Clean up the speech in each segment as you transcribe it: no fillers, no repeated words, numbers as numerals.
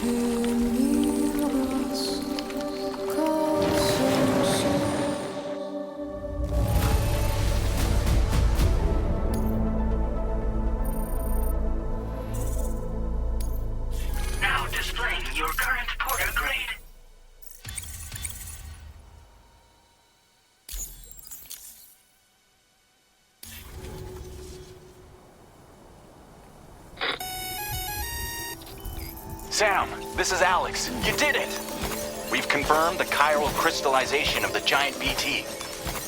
Now displaying your current porter grade. Sam, this is Alex. You did it! We've confirmed the chiral crystallization of the giant BT.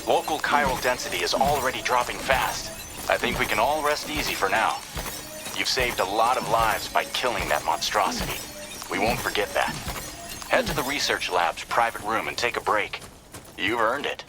Local chiral density is already dropping fast. I think we can all rest easy for now. You've saved a lot of lives by killing that monstrosity. We won't forget that. Head to the research lab's private room and take a break. You've earned it.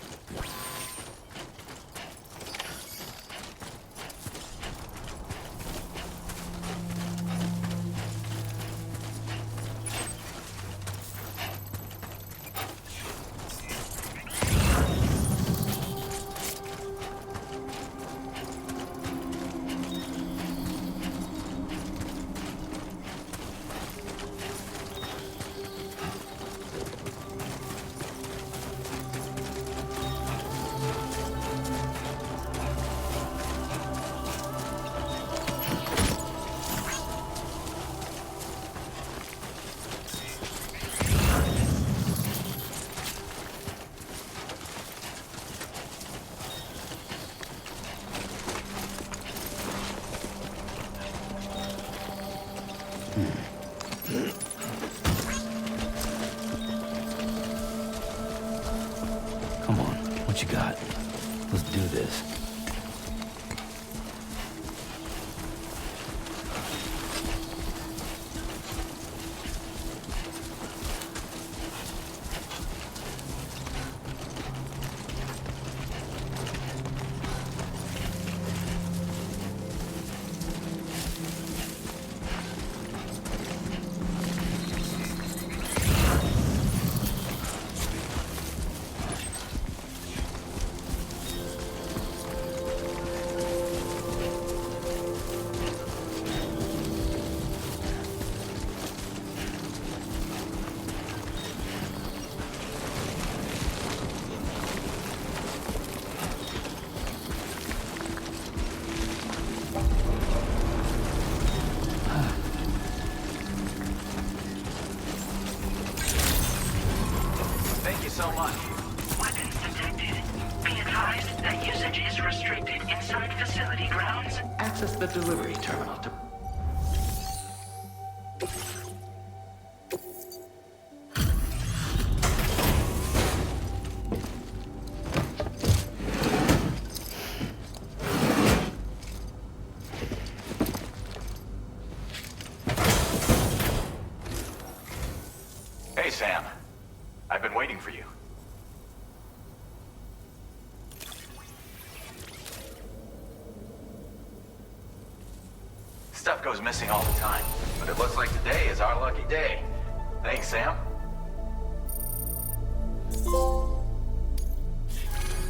Come on, what you got? Let's do this. So much. Weapons detected. Be advised that usage is restricted inside facility grounds. Access the delivery terminal to... Hey, Sam. I've been waiting for you. Stuff goes missing all the time, but it looks like today is our lucky day. Thanks, Sam.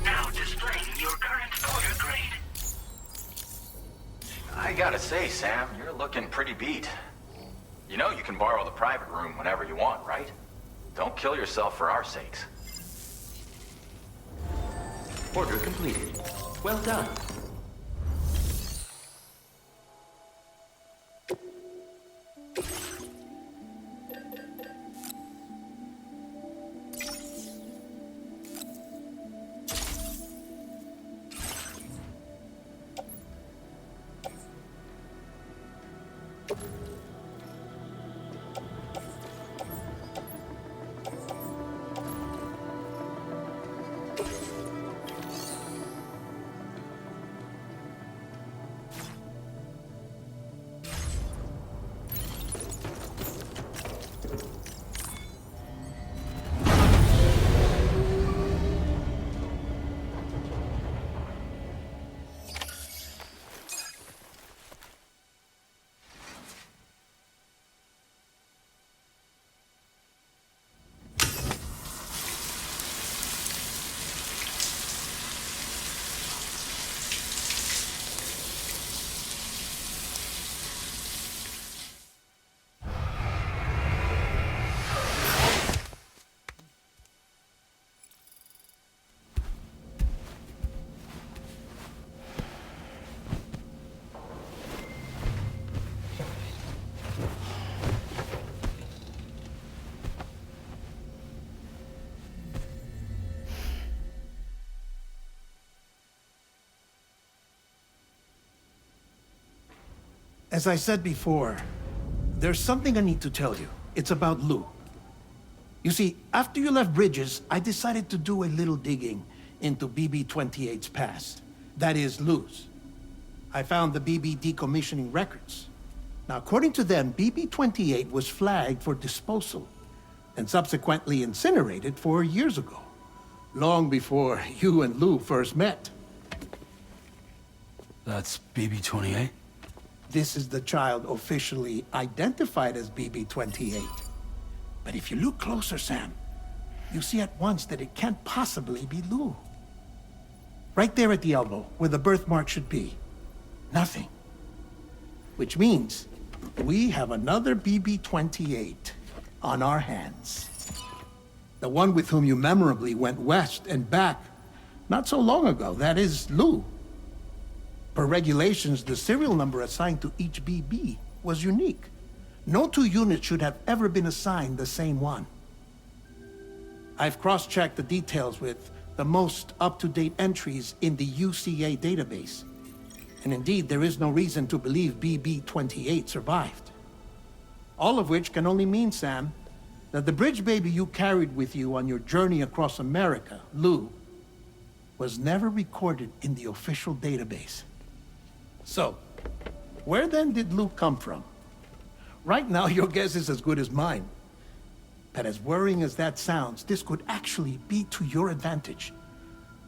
Now displaying your current porter grade. I gotta say, Sam, you're looking pretty beat. You know you can borrow the private room whenever you want, right? Don't kill yourself for our sakes. Order completed. Well done. As I said before, there's something I need to tell you. It's about Lou. You see, after you left Bridges, I decided to do a little digging into BB-28's past. That is, Lou's. I found the BB decommissioning records. Now, according to them, BB-28 was flagged for disposal and subsequently incinerated 4 years ago, long before you and Lou first met. That's BB-28? This is the child officially identified as BB-28. But if you look closer, Sam, you see at once that it can't possibly be Lou. Right there at the elbow, where the birthmark should be. Nothing. Which means we have another BB-28 on our hands. The one with whom you memorably went west and back not so long ago, that is Lou. Per regulations, the serial number assigned to each BB was unique. No two units should have ever been assigned the same one. I've cross-checked the details with the most up-to-date entries in the UCA database. And indeed, there is no reason to believe BB-28 survived. All of which can only mean, Sam, that the bridge baby you carried with you on your journey across America, Lou, was never recorded in the official database. So, where then did Lou come from? Right now, your guess is as good as mine. But as worrying as that sounds, this could actually be to your advantage,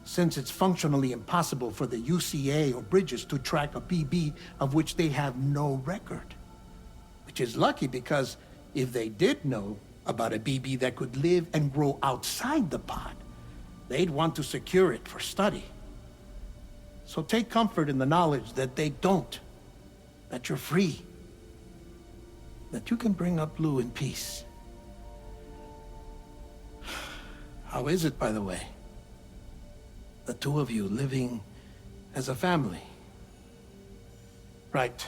since it's functionally impossible for the UCA or Bridges to track a BB of which they have no record. Which is lucky because if they did know about a BB that could live and grow outside the pod, they'd want to secure it for study. So take comfort in the knowledge that they don't, that you're free, that you can bring up Lou in peace. How is it, by the way? The two of you living as a family. Right.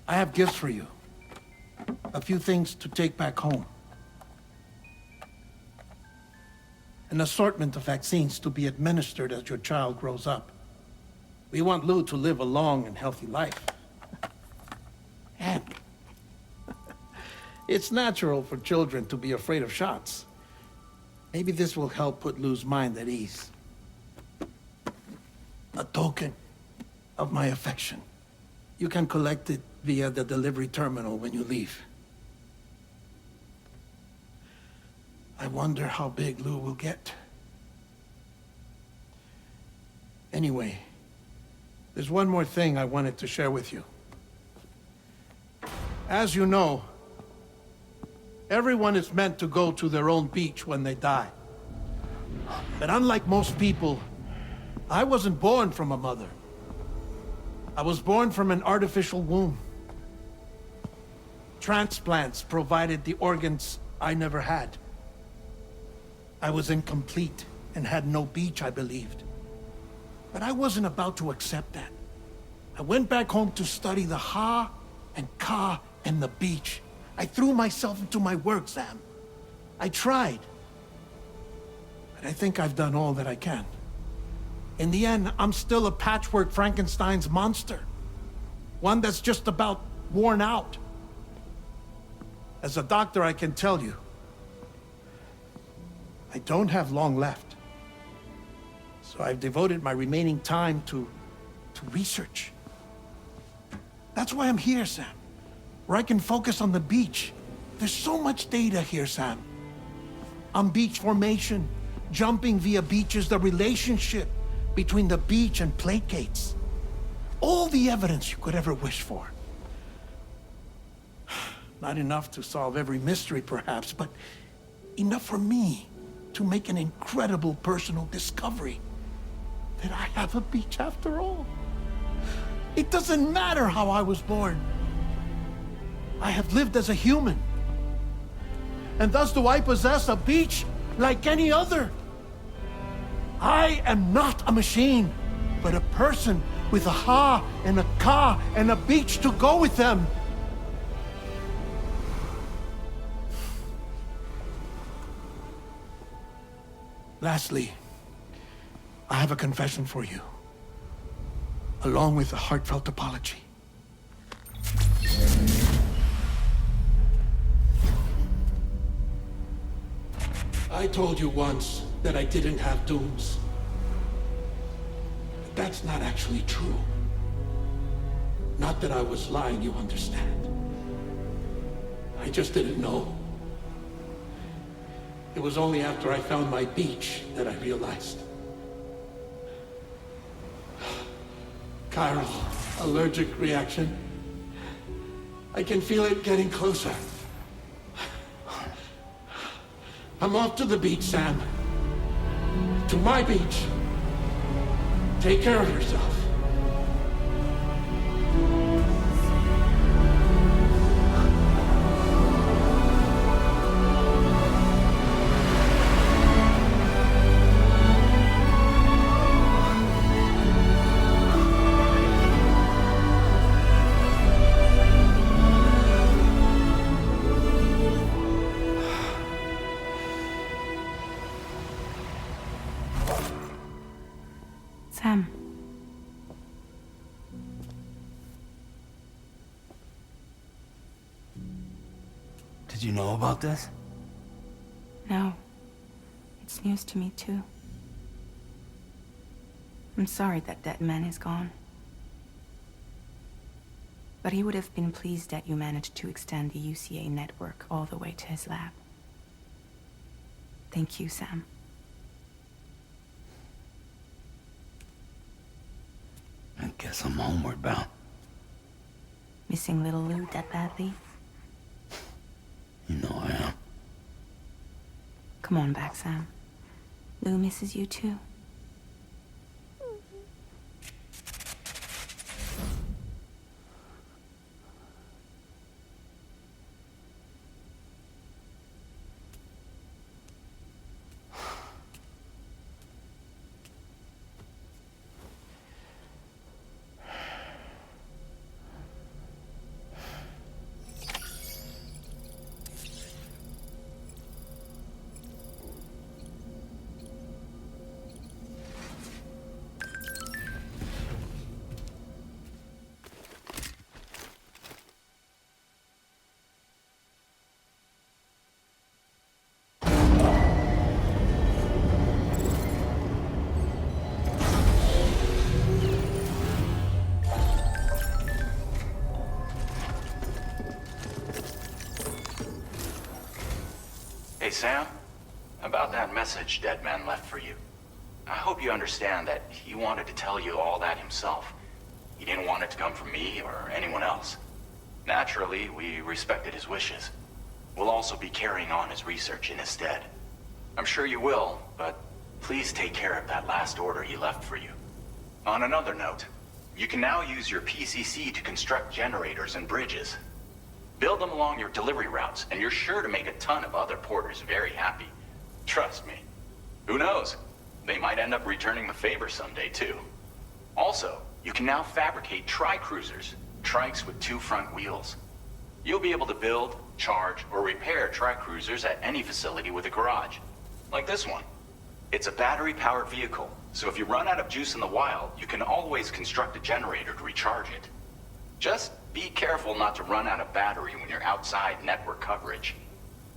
I have gifts for you. A few things to take back home. An assortment of vaccines to be administered as your child grows up. We want Lou to live a long and healthy life. And it's natural for children to be afraid of shots. Maybe this will help put Lou's mind at ease. A token of my affection. You can collect it via the delivery terminal when you leave. I wonder how big Lou will get. Anyway, there's one more thing I wanted to share with you. As you know, everyone is meant to go to their own beach when they die. But unlike most people, I wasn't born from a mother. I was born from an artificial womb. Transplants provided the organs I never had. I was incomplete and had no beach, I believed. But I wasn't about to accept that. I went back home to study the Ha and Ka and the beach. I threw myself into my work, Sam. I tried. But I think I've done all that I can. In the end, I'm still a patchwork Frankenstein's monster. One that's just about worn out. As a doctor, I can tell you, I don't have long left. So I've devoted my remaining time to research. That's why I'm here, Sam. Where I can focus on the beach. There's so much data here, Sam. On beach formation, jumping via beaches, the relationship between the beach and placates. All the evidence you could ever wish for. Not enough to solve every mystery, perhaps, but enough for me to make an incredible personal discovery that I have a beach after all. It doesn't matter how I was born. I have lived as a human. And thus do I possess a beach like any other. I am not a machine, but a person with a Ha and a Ka and a beach to go with them. Lastly, I have a confession for you, along with a heartfelt apology. I told you once that I didn't have dooms. But that's not actually true. Not that I was lying, you understand. I just didn't know. It was only after I found my beach that I realized. Kyrill's allergic reaction. I can feel it getting closer. I'm off to the beach, Sam. To my beach. Take care of yourself. Sam. Did you know about this? No. It's news to me, too. I'm sorry that that man is gone. But he would have been pleased that you managed to extend the UCA network all the way to his lab. Thank you, Sam. I guess I'm homeward bound. Missing little Lou that badly? You know I am. Come on back, Sam. Lou misses you too. Hey, Sam. About that message Deadman left for you. I hope you understand that he wanted to tell you all that himself. He didn't want it to come from me or anyone else. Naturally, we respected his wishes. We'll also be carrying on his research in his stead. I'm sure you will, but please take care of that last order he left for you. On another note, you can now use your PCC to construct generators and bridges. Build them along your delivery routes, and you're sure to make a ton of other porters very happy. Trust me. Who knows? They might end up returning the favor someday, too. Also, you can now fabricate tri-cruisers, trikes with 2 front wheels. You'll be able to build, charge, or repair tri-cruisers at any facility with a garage. Like this one. It's a battery-powered vehicle, so if you run out of juice in the wild, you can always construct a generator to recharge it. Just be careful not to run out of battery when you're outside network coverage.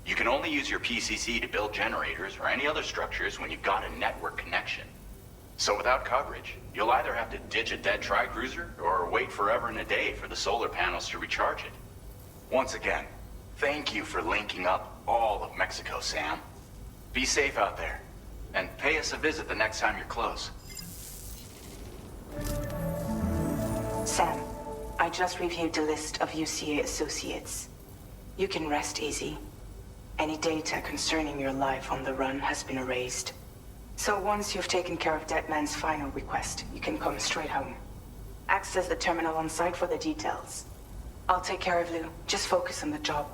You can only use your PCC to build generators or any other structures when you've got a network connection. So without coverage, you'll either have to ditch a dead tri-cruiser or wait forever and a day for the solar panels to recharge it. Once again, thank you for linking up all of Mexico, Sam. Be safe out there, and pay us a visit the next time you're close. Sam, I just reviewed the list of UCA associates. You can rest easy. Any data concerning your life on the run has been erased. So once you've taken care of Deadman's final request, you can come straight home. Access the terminal on site for the details. I'll take care of Lou. Just focus on the job.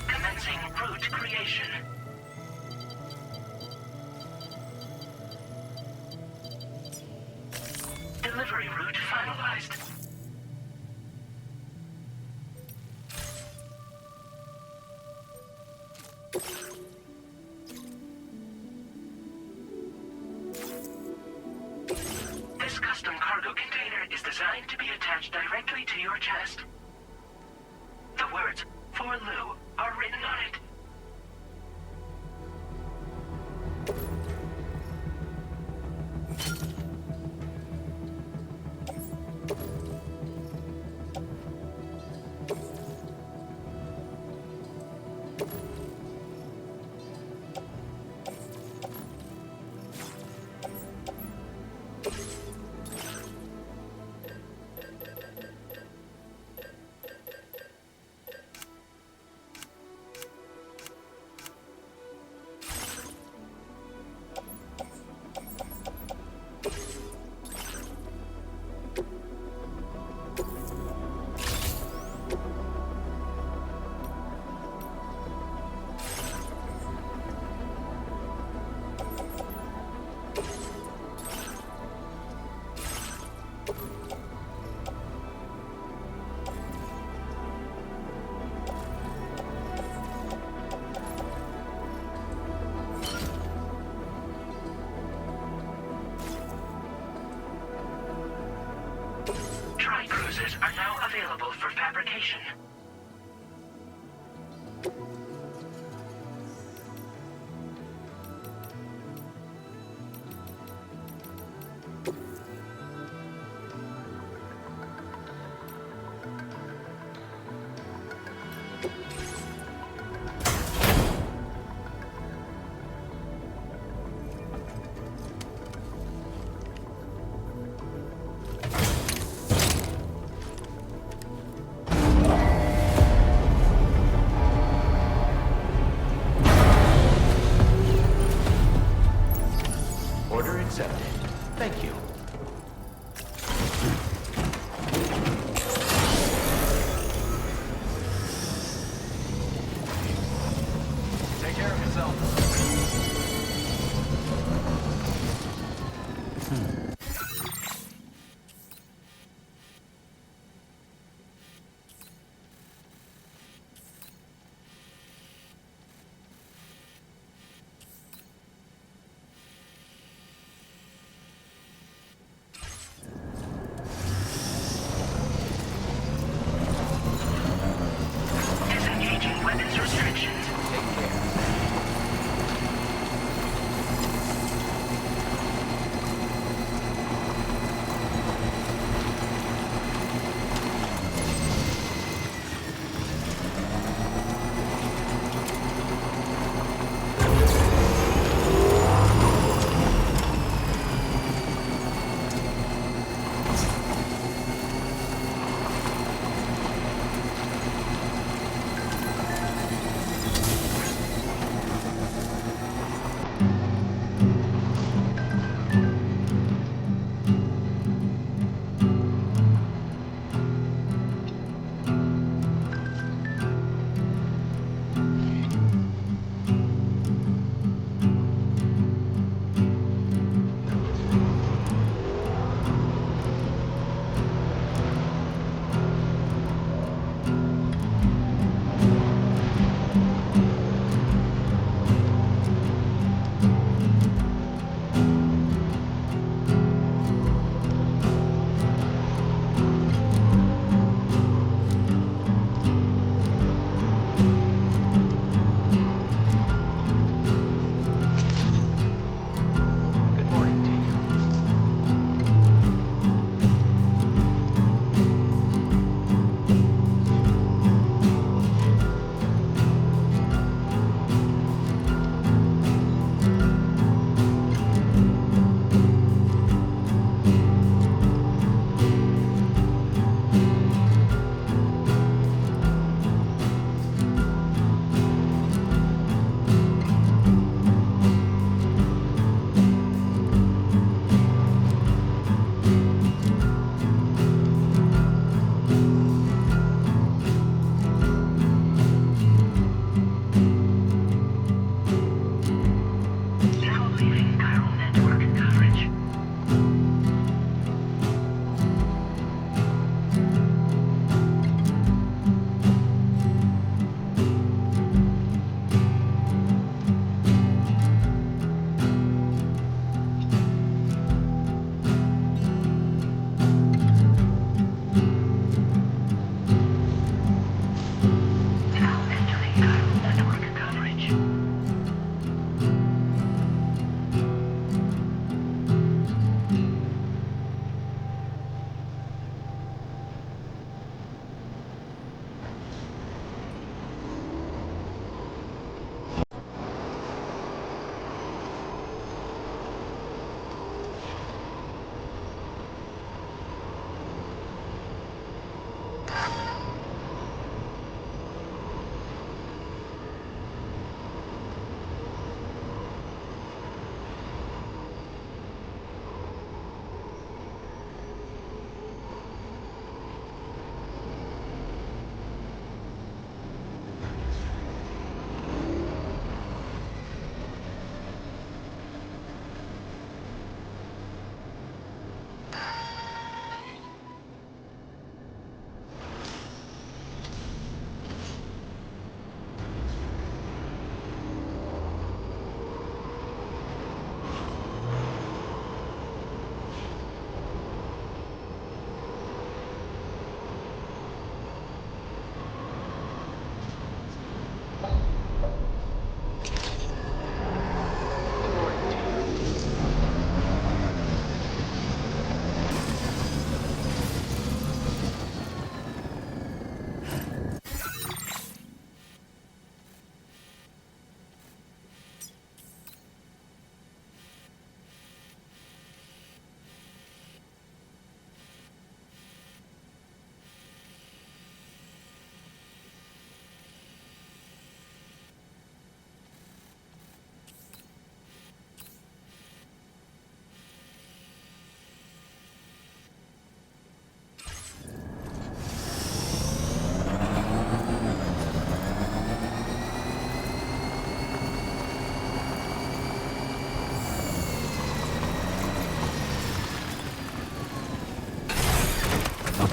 Commencing route creation. Delivery route finalized. This custom cargo container is designed to be attached directly to your chest. The words, "For Lou," are written on it. Tri-cruisers are now available for fabrication. Order accepted. Thank you. Take care of yourself.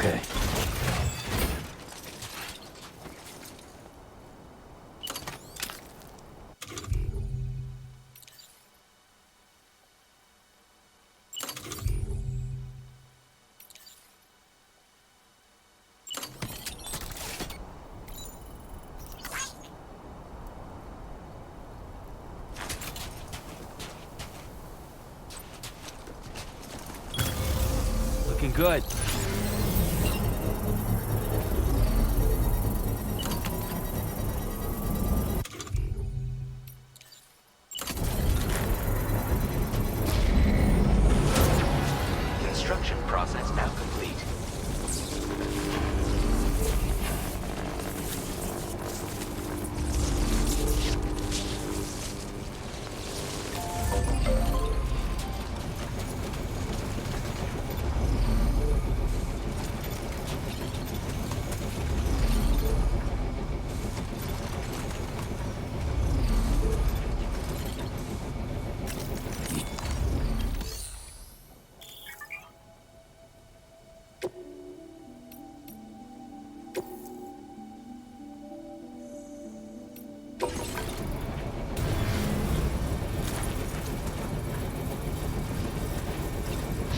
Okay. Looking good. Construction process now complete.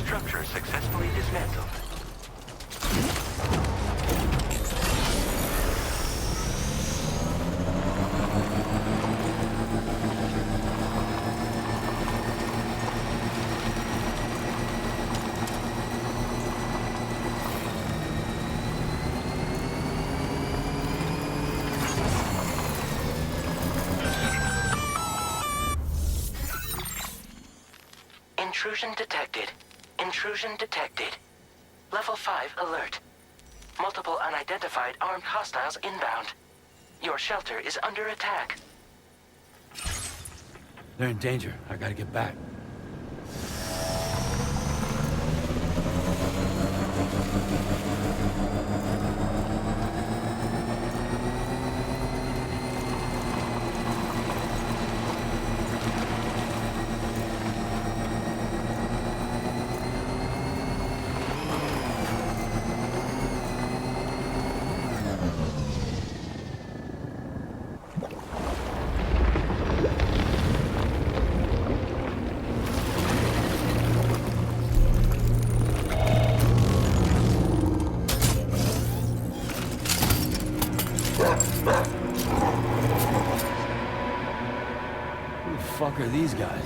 Structure successfully dismantled. Intrusion detected. Intrusion detected. Level 5 alert. Multiple unidentified armed hostiles inbound. Your shelter is under attack. They're in danger. I gotta get back. Who the fuck are these guys?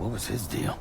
What was his deal?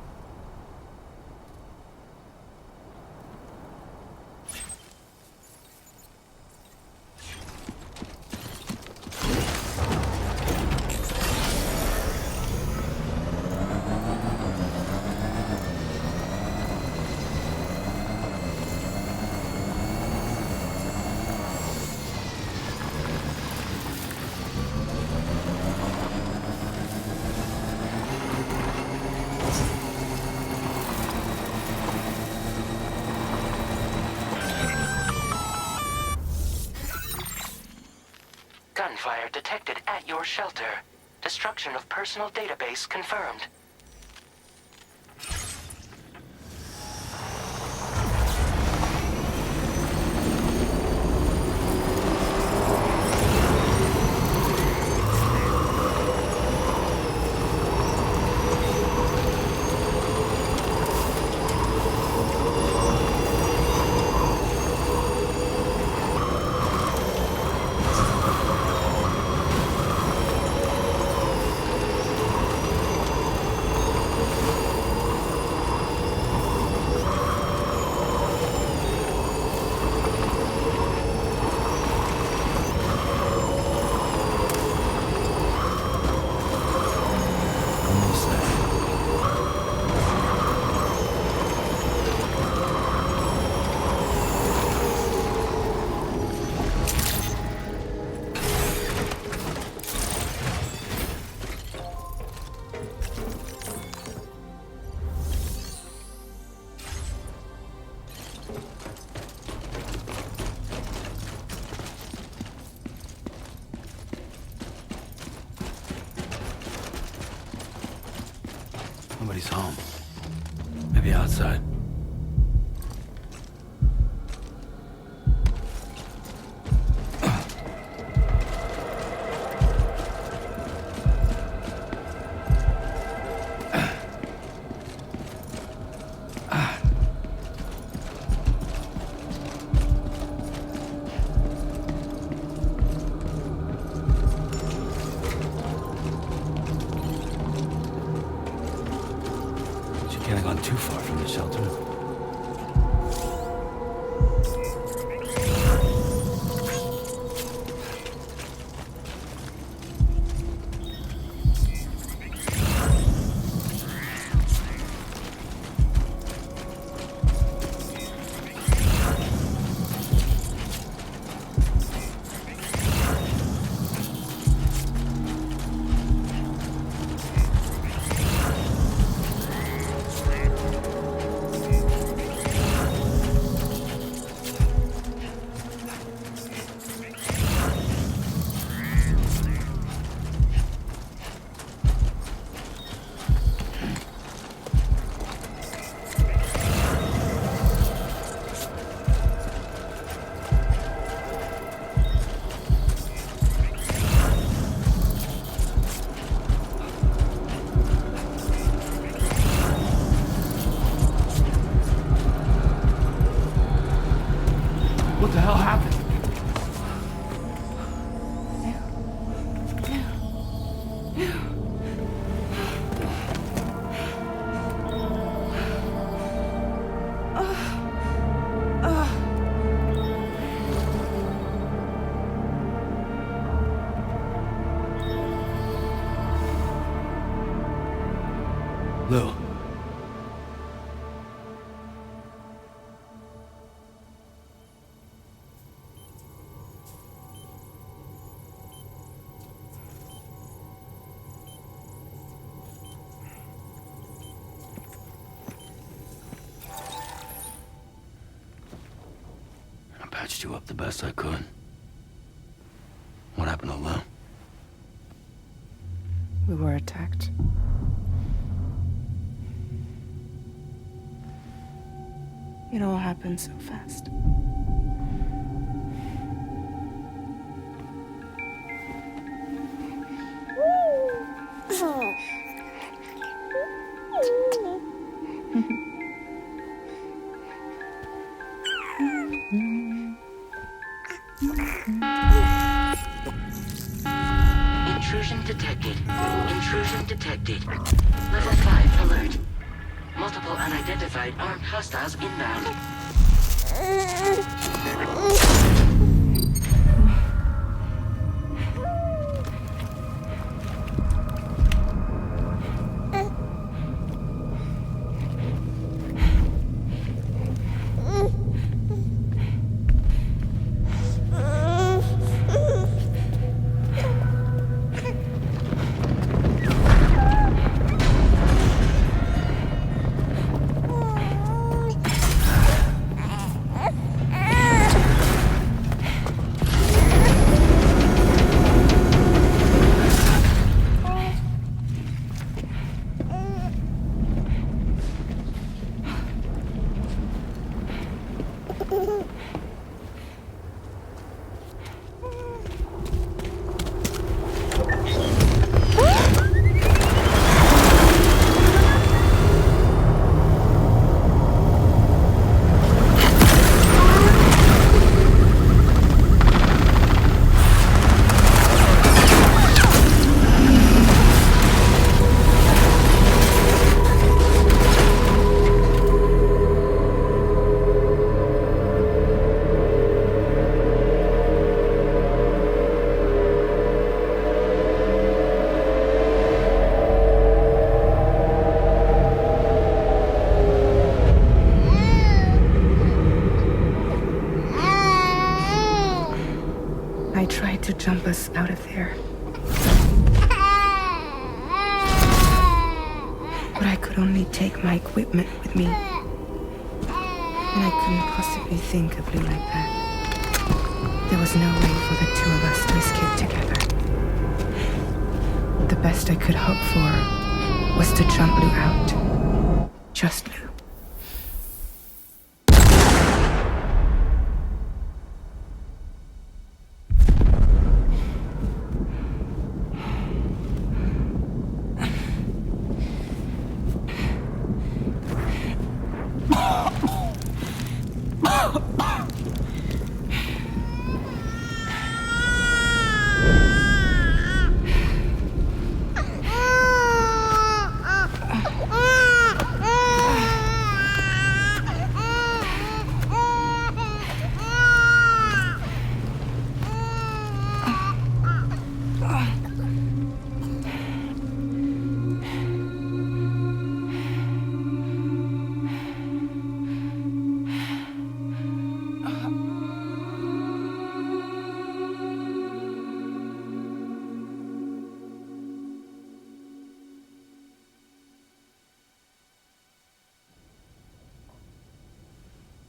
Gunfire detected at your shelter. Destruction of personal database confirmed. Nobody's home. Maybe outside. Can't have gone too far from the shelter. What the hell happened? Lou. I patched you up the best I could. What happened to Lou? We were attacked. It all happened so fast. Intrusion detected. Intrusion detected. Level 5 alert. Multiple unidentified armed hostiles inbound. I tried to jump us out of there. But I could only take my equipment with me. And I couldn't possibly think of Blue like that. There was no way for the two of us to escape together. The best I could hope for was to jump Blue out. Just Blue.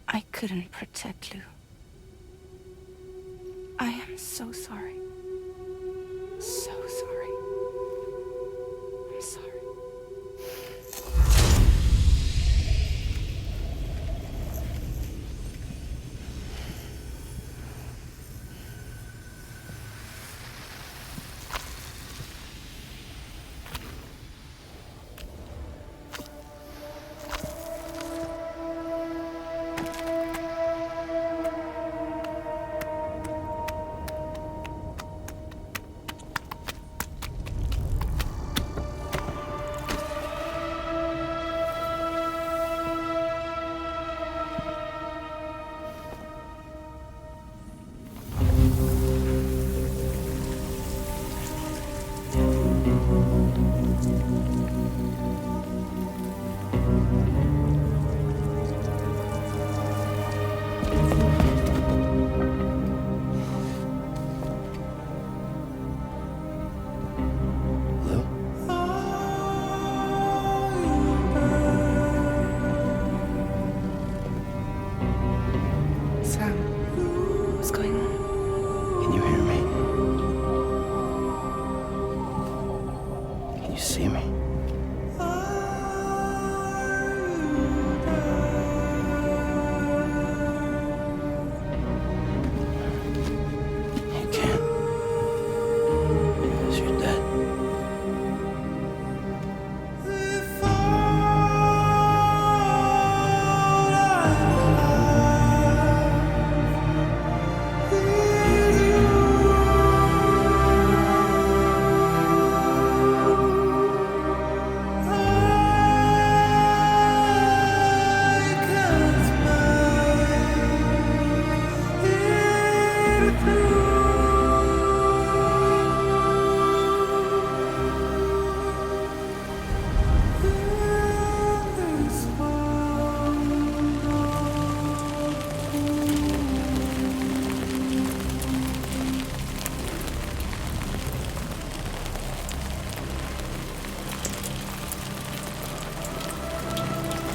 I couldn't protect Lou. I am so sorry. So sorry. I'm sorry.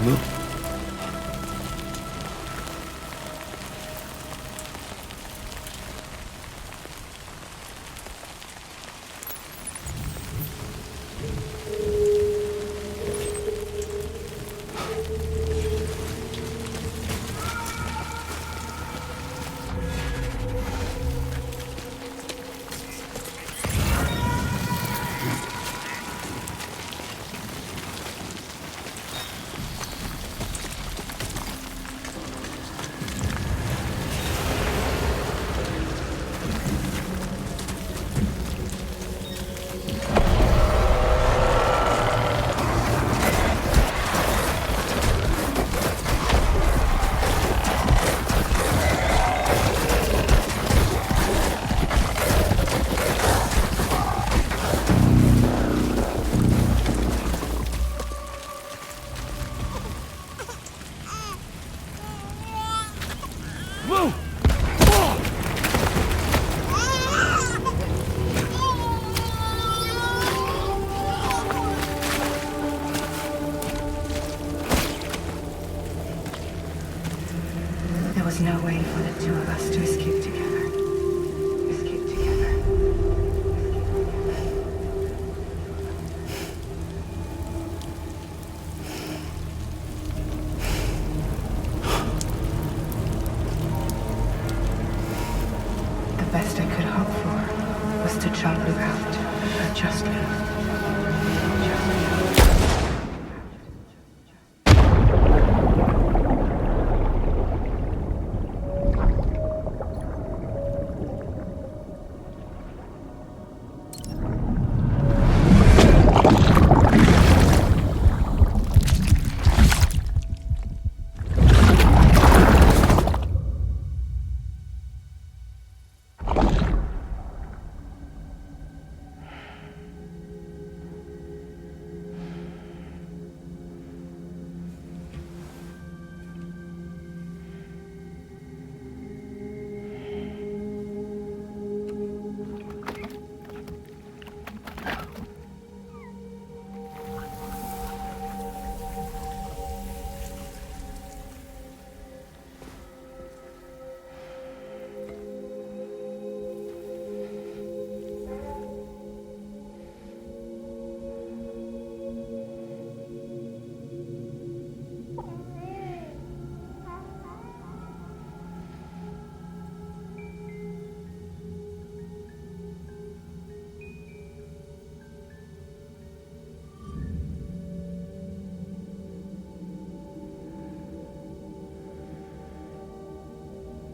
Move. There was no way for the two of us to escape together. Escape together. The best I could hope for was to jump you out, but just leave.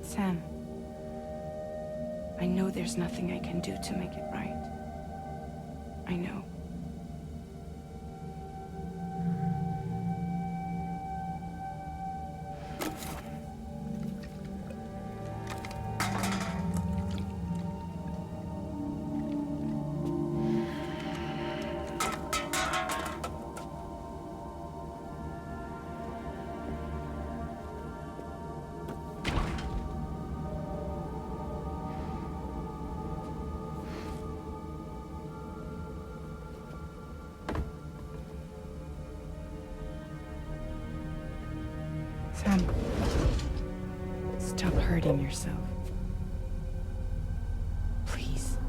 Sam, I know there's nothing I can do to make it right. I know. Sam, stop hurting yourself. Please.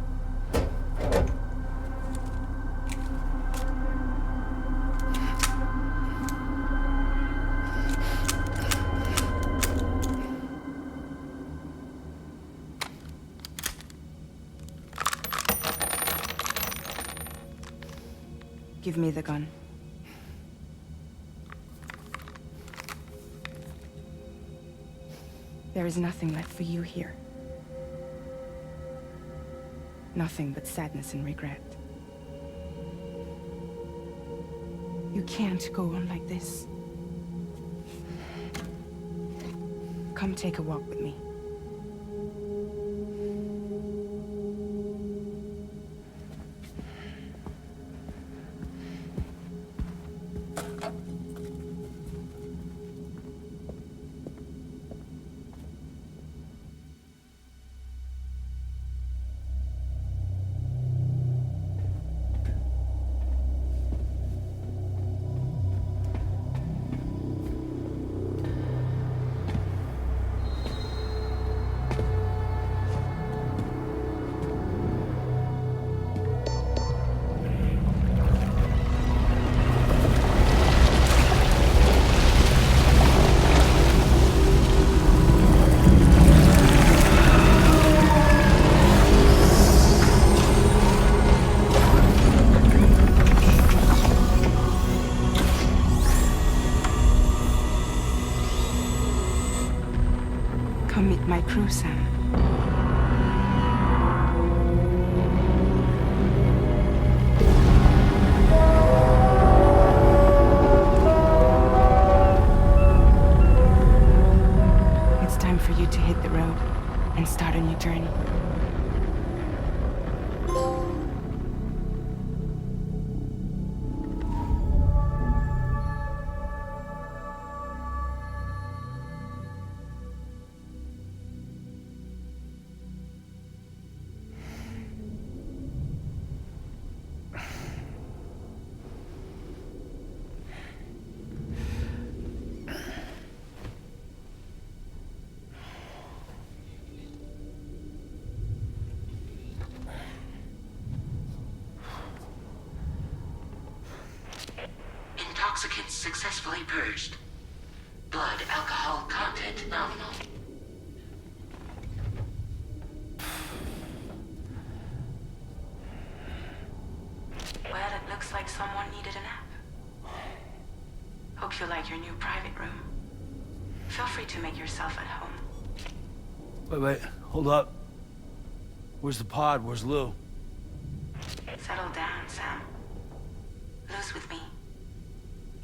Give me the gun. There is nothing left for you here. Nothing but sadness and regret. You can't go on like this. Come take a walk with me. my crew, Sam. It's time for you to hit the road and start a new journey. Intoxicants successfully purged. Blood alcohol content nominal. Well, it looks like someone needed a nap. Hope you like your new private room. Feel free to make yourself at home. Wait, hold up. Where's the pod? Where's Lou? Settle down, Sam. Lou's with me.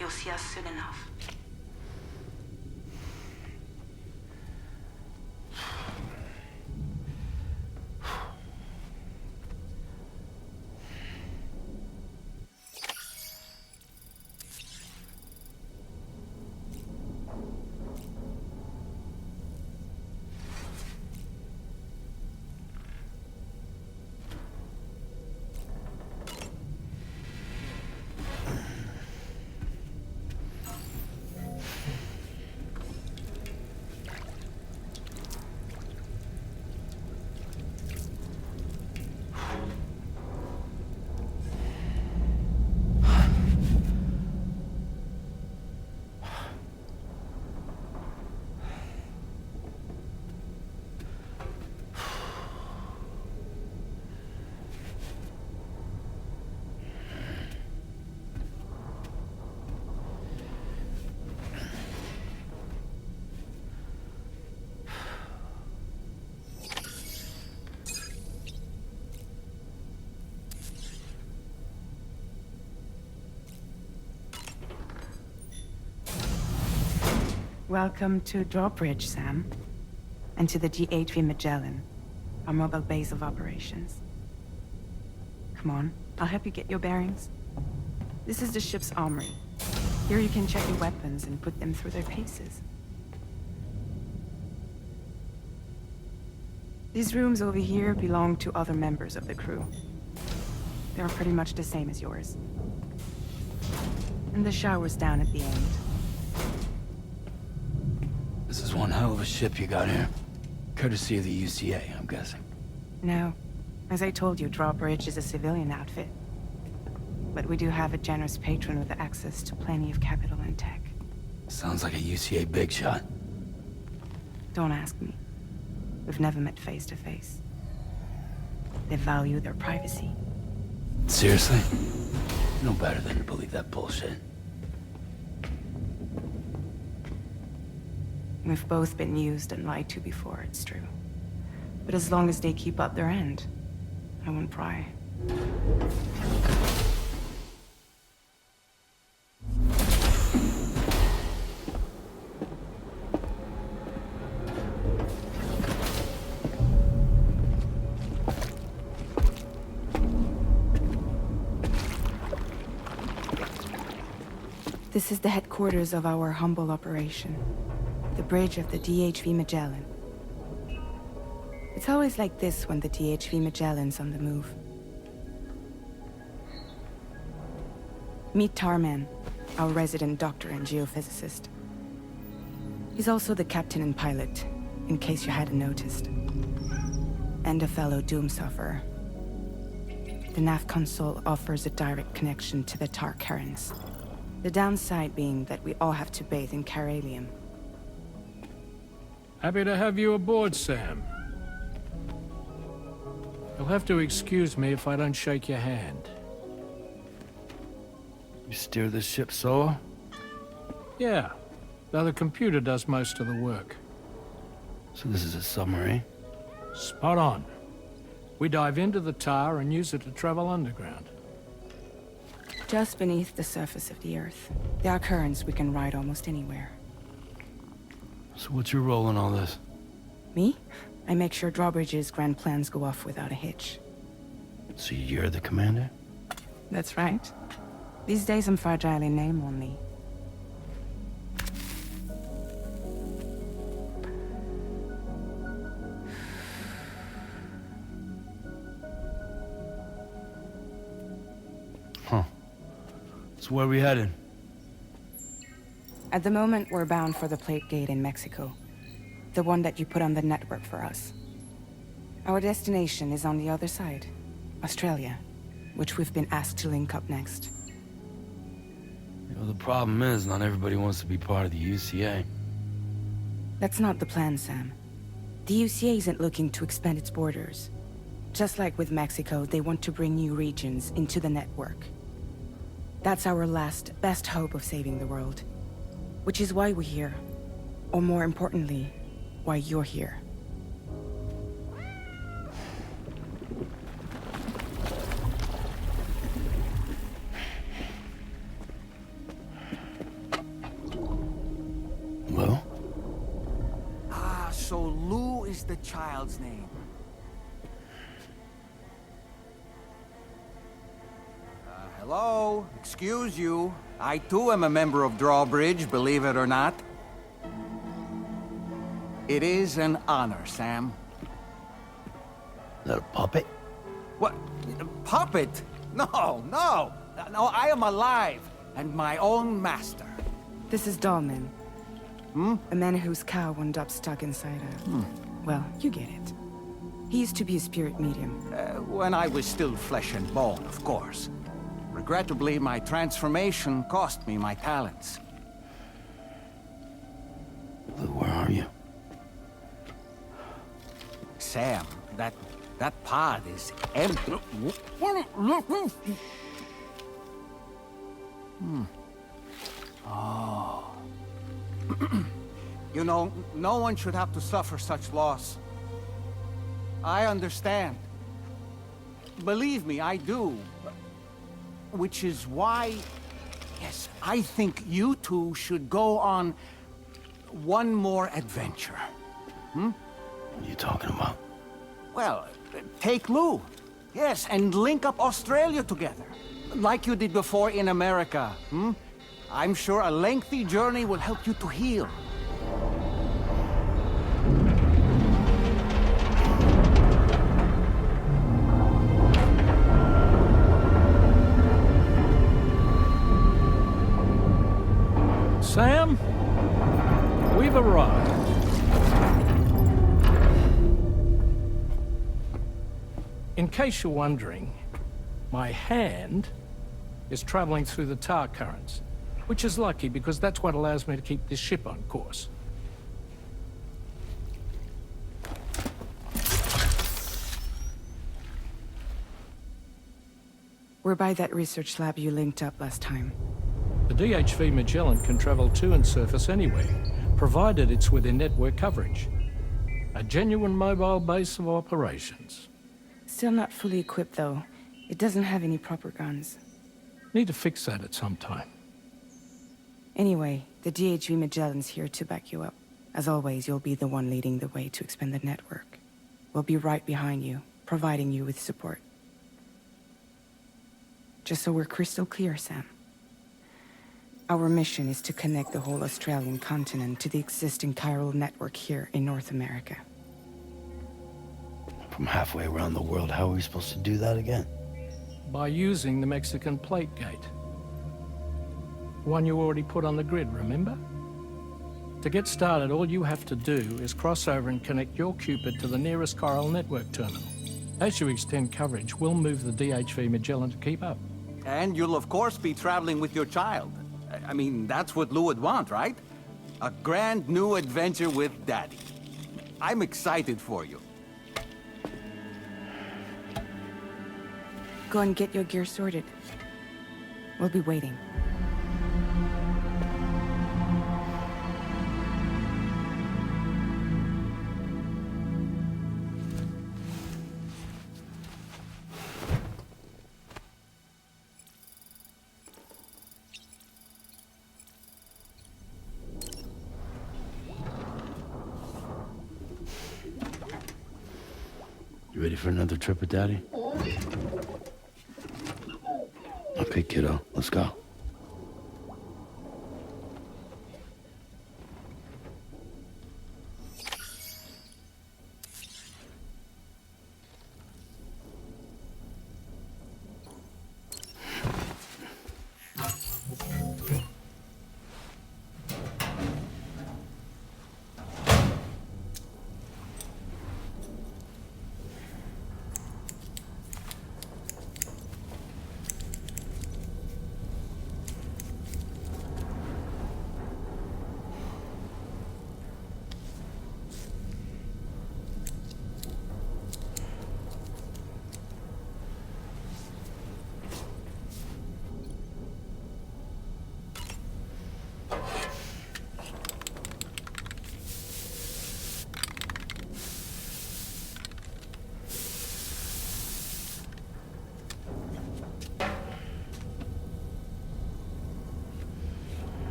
You'll see us soon enough. Welcome to Drawbridge, Sam. And to the DHV Magellan, our mobile base of operations. Come on, I'll help you get your bearings. This is the ship's armory. Here you can check your weapons and put them through their paces. These rooms over here belong to other members of the crew. They're pretty much the same as yours. And the shower's down at the end. This is one hell of a ship you got here. Courtesy of the UCA, I'm guessing. No. As I told you, Drawbridge is a civilian outfit. But we do have a generous patron with access to plenty of capital and tech. Sounds like a UCA big shot. Don't ask me. We've never met face to face. They value their privacy. Seriously? No better than to believe that bullshit. We've both been used and lied to before, it's true. But as long as they keep up their end, I won't pry. This is the headquarters of our humble operation. The bridge of the DHV Magellan. It's always like this when the DHV Magellan's on the move. Meet Tarman, our resident doctor and geophysicist. He's also the captain and pilot, in case you hadn't noticed. And a fellow doom sufferer. The nav console offers a direct connection to the Tarkarans. The downside being that we all have to bathe in Caralium. Happy to have you aboard, Sam. You'll have to excuse me if I don't shake your hand. You steer this ship solo? Yeah, though the computer does most of the work. So this is a submarine? Spot on. We dive into the tower and use it to travel underground. Just beneath the surface of the Earth, there are currents we can ride almost anywhere. So what's your role in all this? Me? I make sure Drawbridge's grand plans go off without a hitch. So you're the commander? That's right. These days I'm fragile in name only. Huh. So where are we headed? At the moment, we're bound for the Plate Gate in Mexico. The one that you put on the network for us. Our destination is on the other side, Australia, which we've been asked to link up next. You know, the problem is, not everybody wants to be part of the UCA. That's not the plan, Sam. The UCA isn't looking to expand its borders. Just like with Mexico, they want to bring new regions into the network. That's our last, best hope of saving the world. Which is why we're here. Or more importantly, why you're here. Lou? Ah, so Lou is the child's name. Hello? Excuse you. I too am a member of Drawbridge, believe it or not. It is an honor, Sam. Is that a puppet? What? A puppet? No, no! No, I am alive, and my own master. This is Dolman. A man whose cow wound up stuck inside a... Well, you get it. He used to be a spirit medium. When I was still flesh and bone, of course. Regrettably, my transformation cost me my talents. Lou, where are you? Sam, that pod is empty. Oh. You know, no one should have to suffer such loss. I understand. Believe me, I do. Which is why, yes, I think you two should go on one more adventure. What are you talking about? Well, take Lou. Yes, and link up Australia together. Like you did before in America. I'm sure a lengthy journey will help you to heal. Sam, we've arrived. In case you're wondering, my hand is traveling through the tar currents, which is lucky because that's what allows me to keep this ship on course. We're by that research lab you linked up last time. The DHV Magellan can travel to and surface anywhere, provided it's within network coverage. A genuine mobile base of operations. Still not fully equipped, though. It doesn't have any proper guns. Need to fix that at some time. Anyway, the DHV Magellan's here to back you up. As always, you'll be the one leading the way to expand the network. We'll be right behind you, providing you with support. Just so we're crystal clear, Sam. Our mission is to connect the whole Australian continent to the existing chiral network here in North America. From halfway around the world, how are we supposed to do that again? By using the Mexican Plate Gate. One you already put on the grid, remember? To get started, all you have to do is cross over and connect your Cupid to the nearest chiral network terminal. As you extend coverage, we'll move the DHV Magellan to keep up. And you'll of course be traveling with your child. I mean, that's what Lou would want, right? A grand new adventure with Daddy. I'm excited for you. Go and get your gear sorted. We'll be waiting. ready for another trip with Daddy? Okay, kiddo, let's go.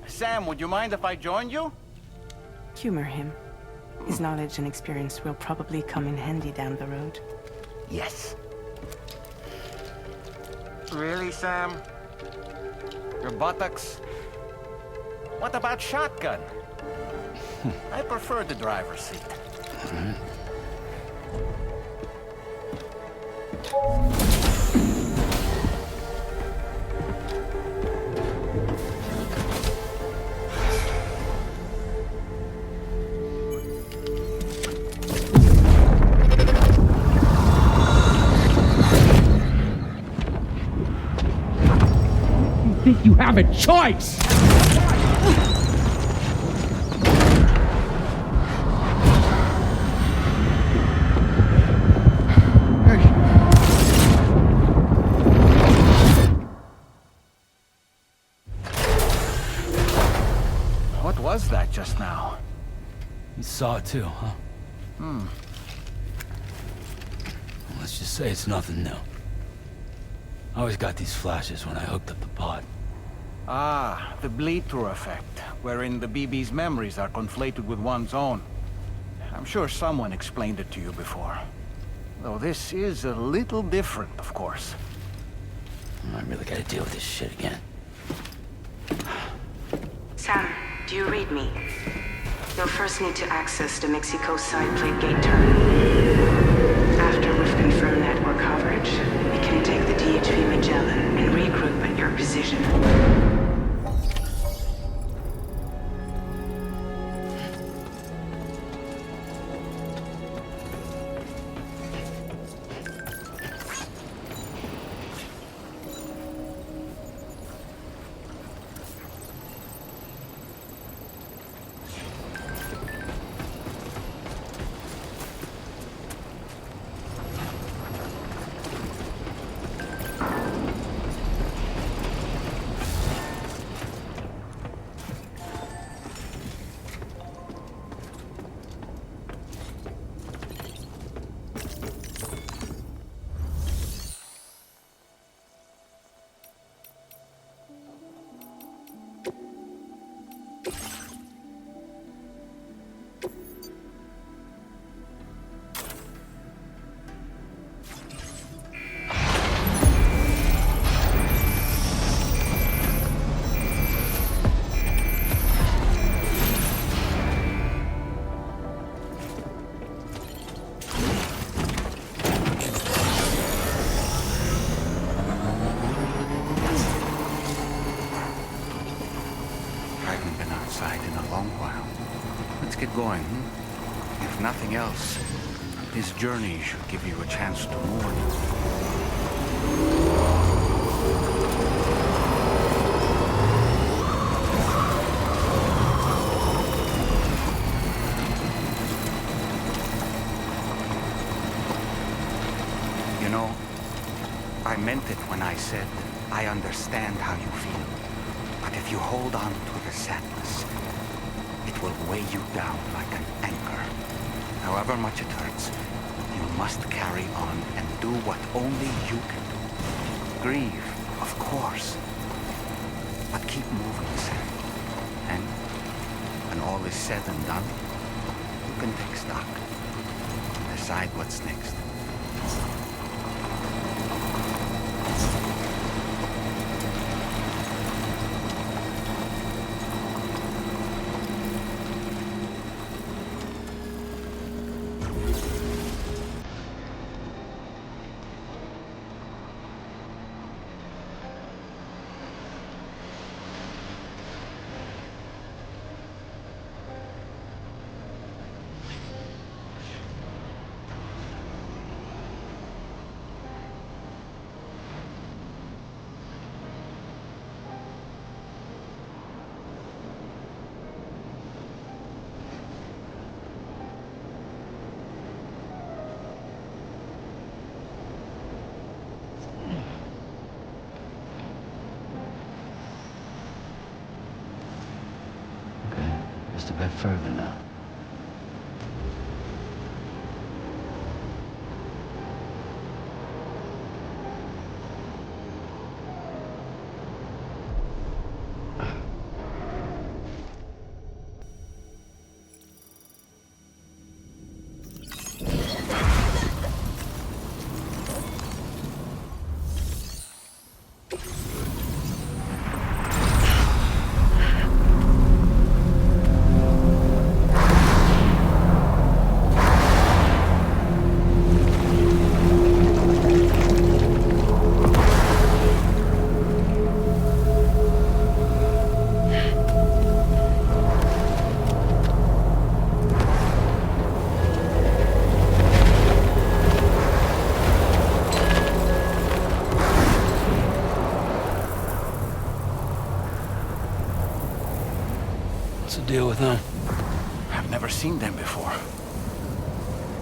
Sam, would you mind if I joined you? Humor him. His knowledge and experience will probably come in handy down the road. Yes. Really, Sam? Your buttocks? What about shotgun? I prefer the driver's seat. Think you have a choice! What was that just now? You saw it too, huh? Let's just say it's nothing new. I always got these flashes when I hooked up the pod. Ah, the bleed-through effect, wherein the BB's memories are conflated with one's own. I'm sure someone explained it to you before. Though this is a little different, of course. I really gotta deal with this shit again. Sam, do you read me? You'll first need to access the Mexico side plate gate terminal. After we've confirmed network coverage, we can take the DHV Magellan and regroup at your position. keep going. If nothing else, this journey should give you a chance to mourn. You know, I meant it when I said I understand how you feel. But if you hold on to the sadness, it will weigh you down like an anchor. However much it hurts, you must carry on and do what only you can do. Grieve, of course. But keep moving, Sam. And when all is said and done, you can take stock. Decide what's next. Just a bit further now. Deal with them. I've never seen them before.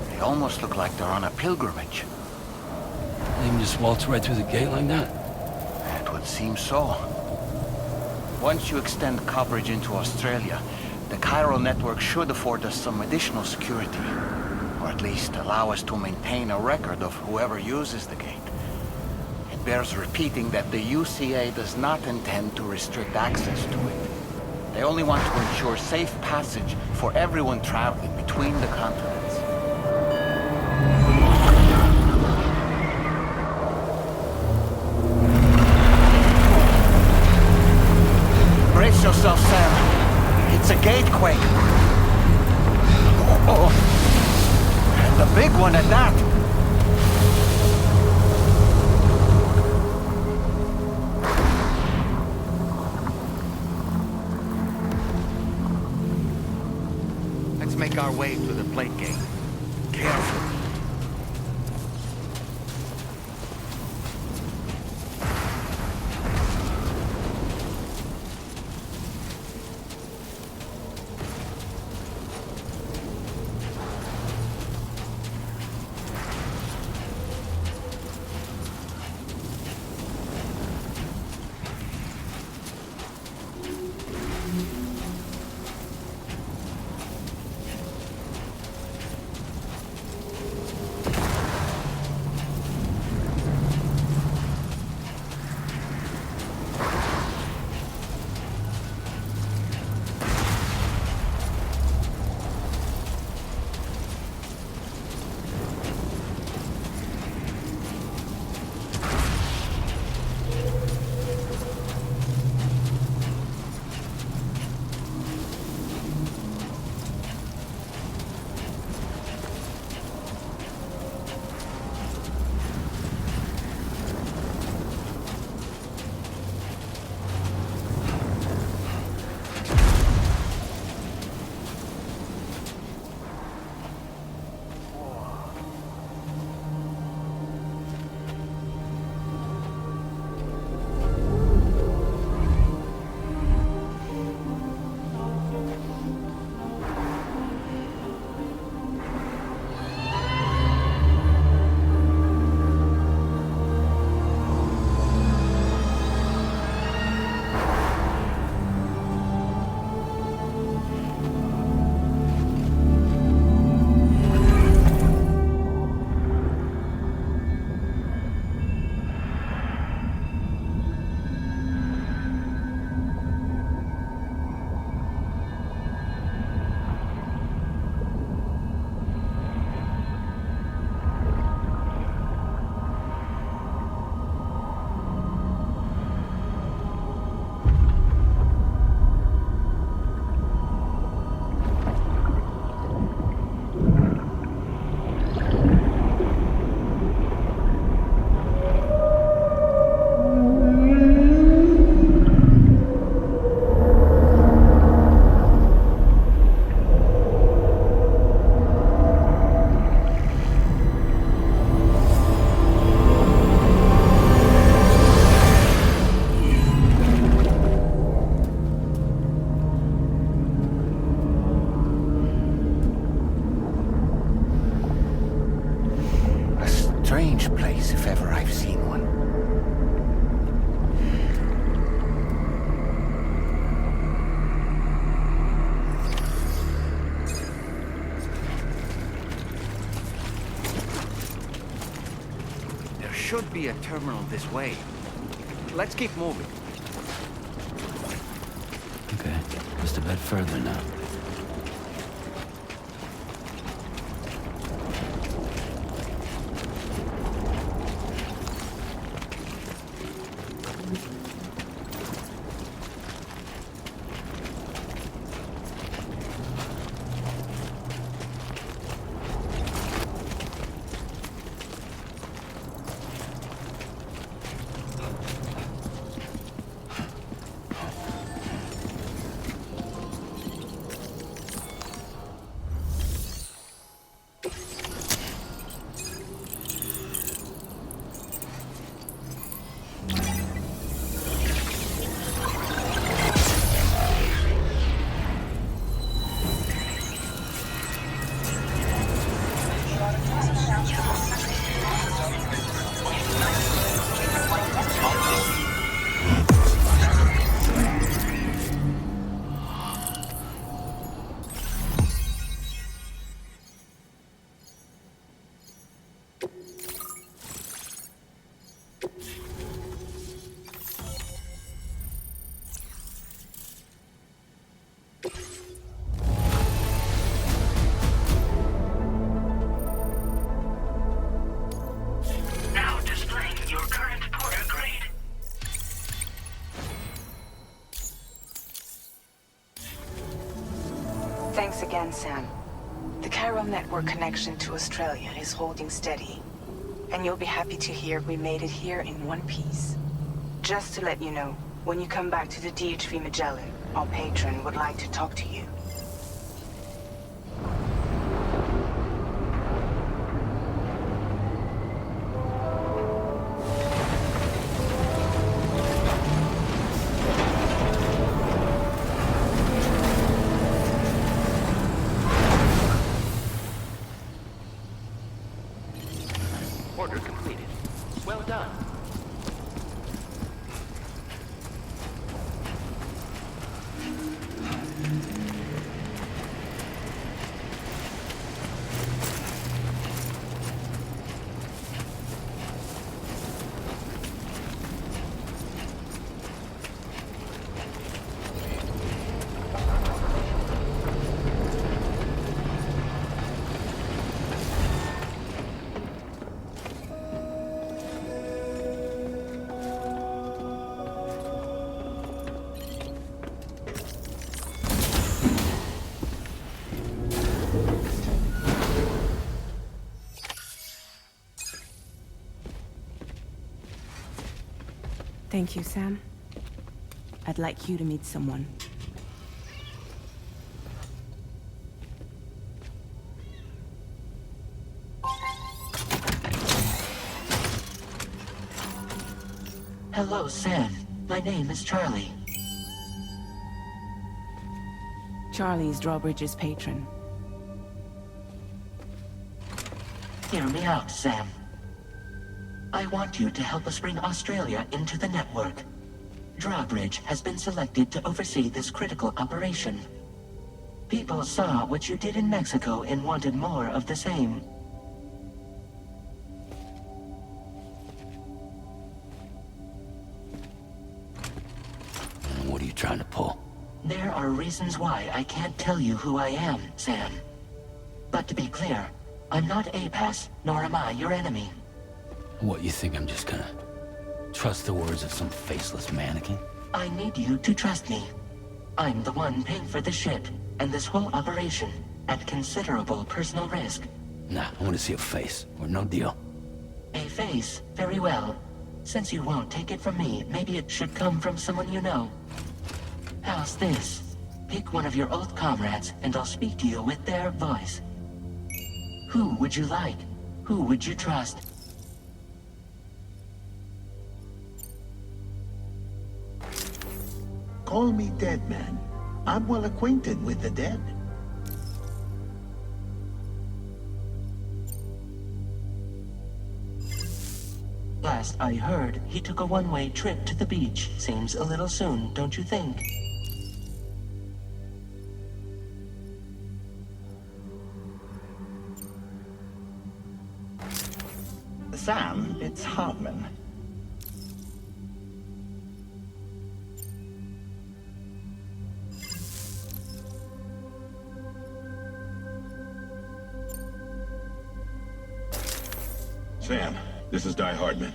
They almost look like they're on a pilgrimage. They can just waltz right through the gate like that? It would seem so. Once you extend coverage into Australia, the chiral network should afford us some additional security. Or at least allow us to maintain a record of whoever uses the gate. It bears repeating that the UCA does not intend to restrict access to it. They only want to ensure safe passage for everyone traveling between the continents. Brace yourself, Sam. It's a gatequake. Oh. And a big one at that. Make our way to the plate gate. Careful. strange place if ever I've seen one. There should be a terminal this way. Let's keep moving. Okay, just a bit further now. Thanks again, Sam. The chiral network connection to Australia is holding steady. And you'll be happy to hear we made it here in one piece. Just to let you know, when you come back to the DHV Magellan, our patron would like to talk to you. Order completed. Well done. Thank you, Sam. I'd like you to meet someone. Hello, Sam. My name is Charlie. Charlie's Drawbridge's patron. Hear me out, Sam. I want you to help us bring Australia into the network. Drawbridge has been selected to oversee this critical operation. People saw what you did in Mexico and wanted more of the same. What are you trying to pull? There are reasons why I can't tell you who I am, Sam. But to be clear, I'm not APAS, nor am I your enemy. What, you think I'm just gonna trust the words of some faceless mannequin? I need you to trust me. I'm the one paying for the ship and this whole operation at considerable personal risk. Nah, I want to see a face, or no deal. A face? Very well. Since you won't take it from me, maybe it should come from someone you know. How's this? Pick one of your old comrades, and I'll speak to you with their voice. Who would you like? Who would you trust? Call me dead, man. I'm well acquainted with the dead. Last I heard, he took a one-way trip to the beach. Seems a little soon, don't you think? Sam, it's Hartman. Sam, this is Die Hardman.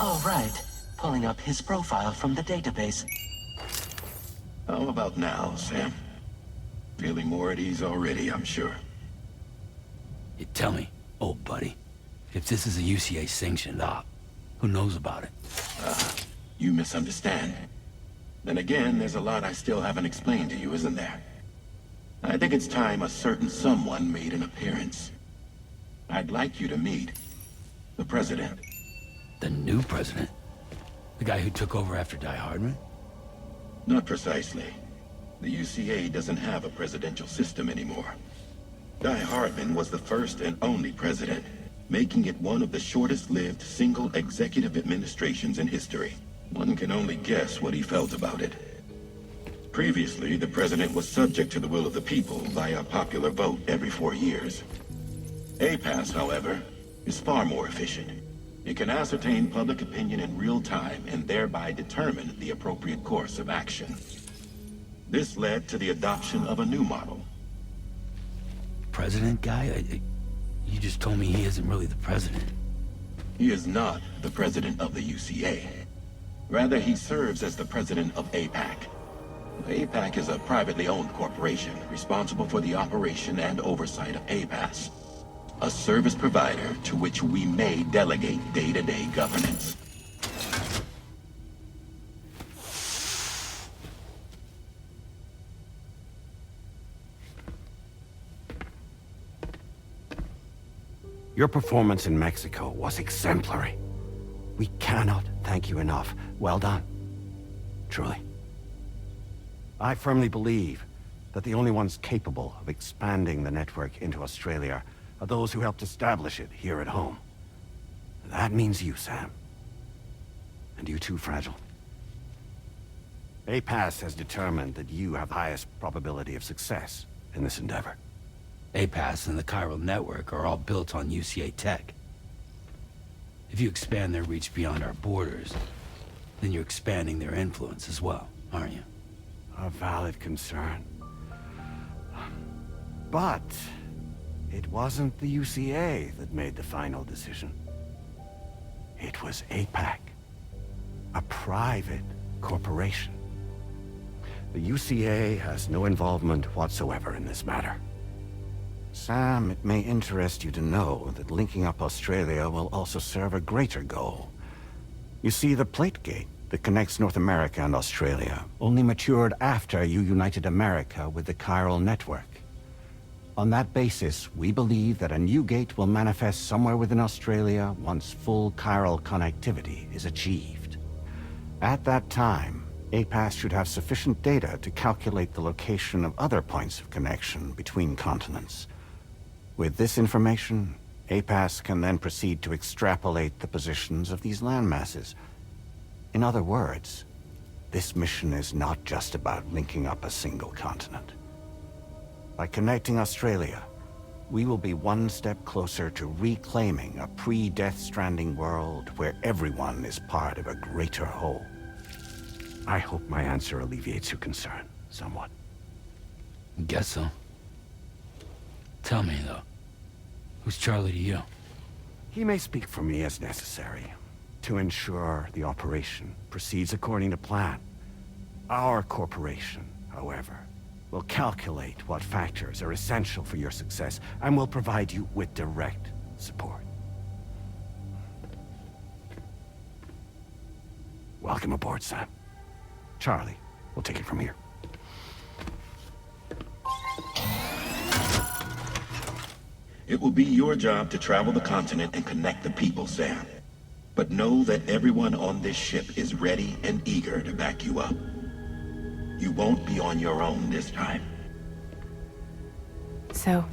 All right. Pulling up his profile from the database. How about now, Sam? Feeling more at ease already, I'm sure. You tell me, old buddy, if this is a UCA-sanctioned op, who knows about it? You misunderstand. Then again, there's a lot I still haven't explained to you, isn't there? I think it's time a certain someone made an appearance. I'd like you to meet the President. The new president? The guy who took over after Die Hardman? Not precisely. The UCA doesn't have a presidential system anymore. Die Hardman was the first and only president, making it one of the shortest-lived single executive administrations in history. One can only guess what he felt about it. Previously, the president was subject to the will of the people via a popular vote every 4 years. APAS, however, is far more efficient. It can ascertain public opinion in real time and thereby determine the appropriate course of action. This led to the adoption of a new model. President guy? You just told me he isn't really the president. He is not the president of the UCA. Rather, he serves as the president of APAC. APAC is a privately owned corporation responsible for the operation and oversight of APAS, a service provider to which we may delegate day-to-day governance. Your performance in Mexico was exemplary. We cannot thank you enough. Well done. Truly. I firmly believe that the only ones capable of expanding the network into Australia are those who helped establish it here at home. That means you, Sam. And you too, Fragile. APAS has determined that you have the highest probability of success in this endeavor. APAS and the chiral network are all built on UCA tech. If you expand their reach beyond our borders, then you're expanding their influence as well, aren't you? A valid concern. But it wasn't the UCA that made the final decision. It was APAC, a private corporation. The UCA has no involvement whatsoever in this matter. Sam, it may interest you to know that linking up Australia will also serve a greater goal. You see, the plate gate that connects North America and Australia only matured after you united America with the chiral network. On that basis, we believe that a new gate will manifest somewhere within Australia once full chiral connectivity is achieved. At that time, APAS should have sufficient data to calculate the location of other points of connection between continents. With this information, APAS can then proceed to extrapolate the positions of these landmasses. In other words, this mission is not just about linking up a single continent. By connecting Australia, we will be one step closer to reclaiming a pre-Death Stranding world where everyone is part of a greater whole. I hope my answer alleviates your concern somewhat. Guess so. Tell me, though, who's Charlie to you? He may speak for me as necessary to ensure the operation proceeds according to plan. Our corporation, however, will calculate what factors are essential for your success and will provide you with direct support. Welcome aboard, Sam. Charlie, we'll take it from here. It will be your job to travel the continent and connect the people, Sam. But know that everyone on this ship is ready and eager to back you up. You won't be on your own this time. So,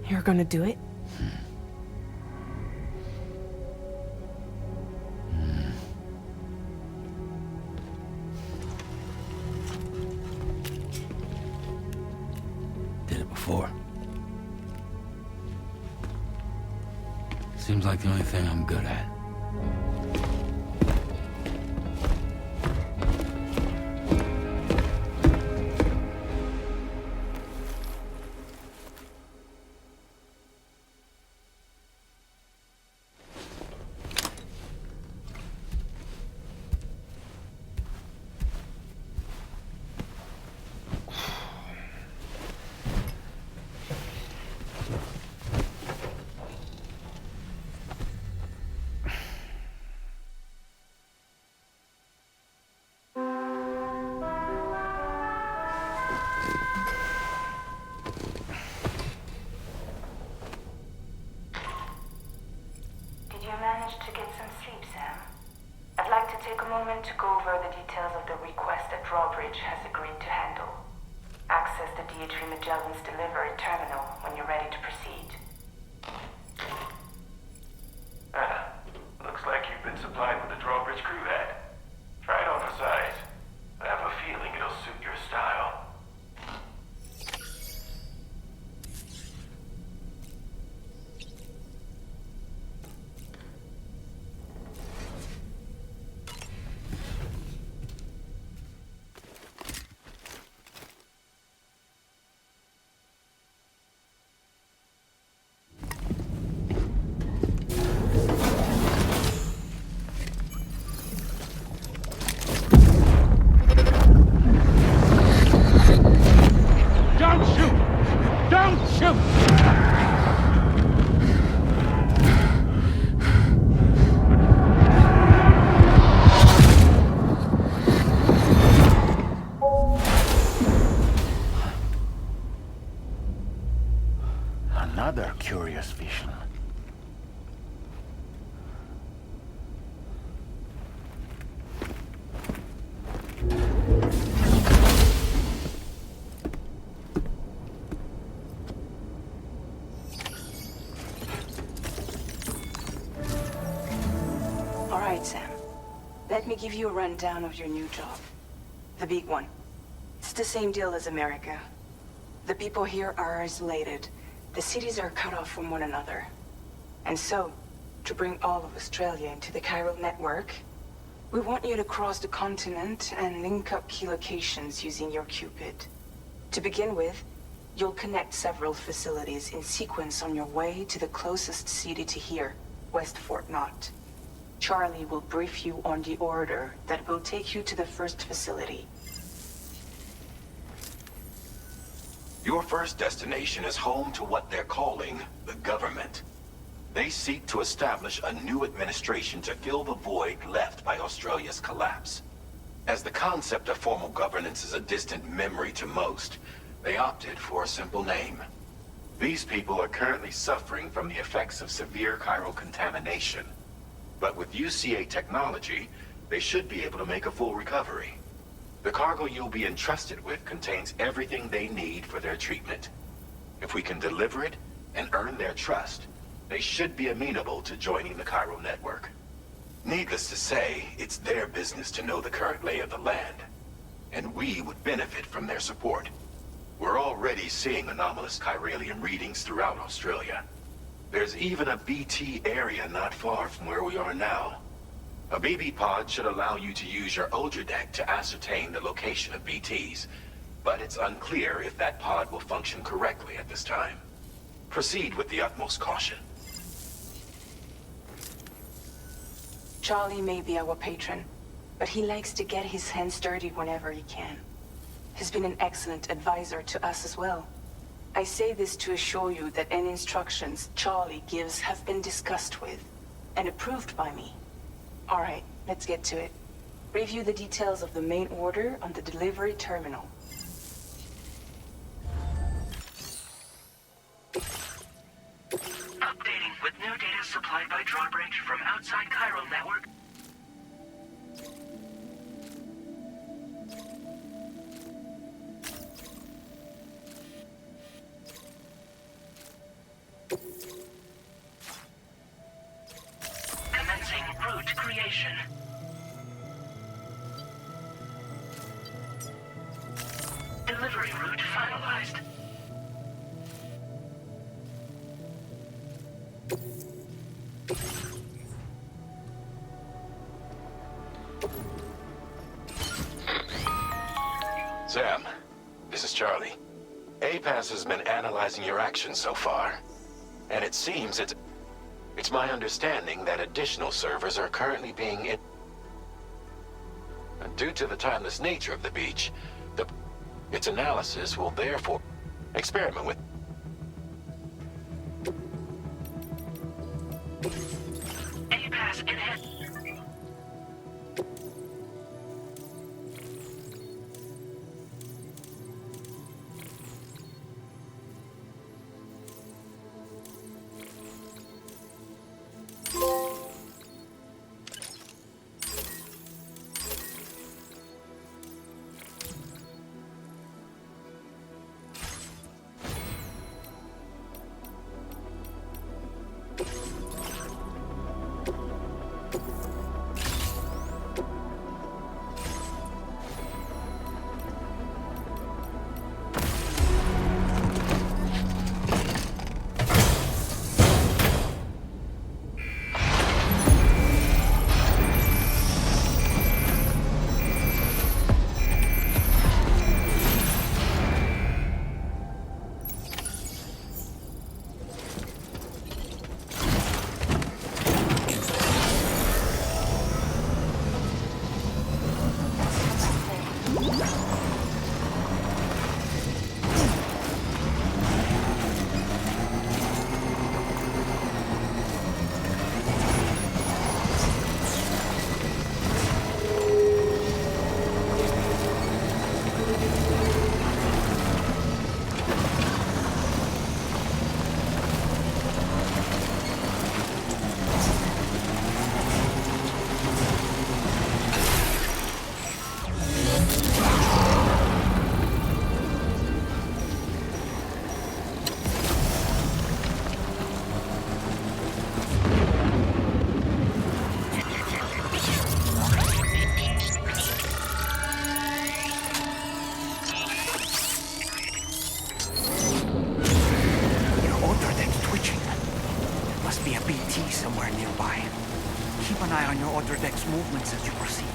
You're gonna do it? Did it before. Seems like the only thing I'm good at. To get some sleep, Sam. I'd like to take a moment to go over the details of the request that Drawbridge has agreed to handle. Access the D.H. Magellan's delivery terminal when you're ready to proceed. Looks like you've been supplied with the Drawbridge crew head. Try it on for size. I have a feeling it'll suit your style. Another curious vision. All right, Sam. Let me give you a rundown of your new job. The big one. It's the same deal as America. The people here are isolated. The cities are cut off from one another. And so, to bring all of Australia into the chiral network, we want you to cross the continent and link up key locations using your Cupid. To begin with, you'll connect several facilities in sequence on your way to the closest city to here, West Fort Knott. Charlie will brief you on the order that will take you to the first facility. Your first destination is home to what they're calling the government. They seek to establish a new administration to fill the void left by Australia's collapse. As the concept of formal governance is a distant memory to most, they opted for a simple name. These people are currently suffering from the effects of severe chiral contamination. But with UCA technology, they should be able to make a full recovery. The cargo you'll be entrusted with contains everything they need for their treatment. If we can deliver it and earn their trust, they should be amenable to joining the chiral network. Needless to say, it's their business to know the current lay of the land, and we would benefit from their support. We're already seeing anomalous chiralium readings throughout Australia. There's even a BT area not far from where we are now. A BB pod should allow you to use your Ultra deck to ascertain the location of BTs, but it's unclear if that pod will function correctly at this time. Proceed with the utmost caution. Charlie may be our patron, but he likes to get his hands dirty whenever he can. He's been an excellent advisor to us as well. I say this to assure you that any instructions Charlie gives have been discussed with and approved by me. All right, let's get to it. Review the details of the main order on the delivery terminal. Updating with new data supplied by Drawbridge from outside chiral network. Sam, this is Charlie. APAS has been analyzing your actions so far, and it seems it's my understanding that additional servers are currently being due to the timeless nature of the beach, its analysis will therefore experiment with. APAS enhanced. somewhere nearby. Keep an eye on your other deck's movements as you proceed.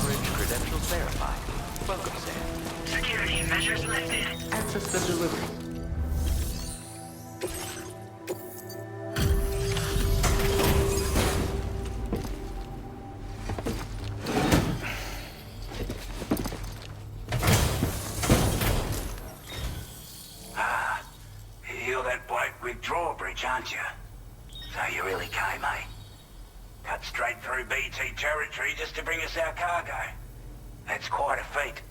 Drawbridge credentials verified. Welcome, Sam. Security measures lifted. Access the delivery. You're that bloke with Drawbridge, aren't you? So you really came, eh? Cut straight through BT territory just to bring us our cargo. That's quite a feat.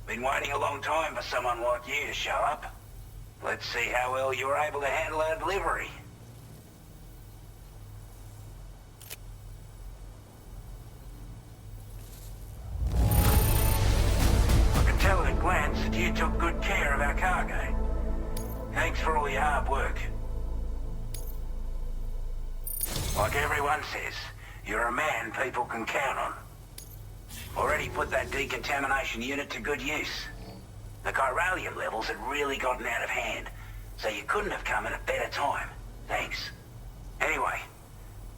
Been waiting a long time for someone like you to show up. Let's see how well you were able to handle our delivery. I can tell at a glance that you took good care of our cargo. Thanks for all your hard work. Like everyone says, you're a man people can count on. Already put that decontamination unit to good use. The chiralium levels had really gotten out of hand, so you couldn't have come at a better time. Thanks. Anyway,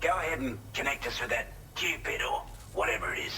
go ahead and connect us with that Cupid or whatever it is.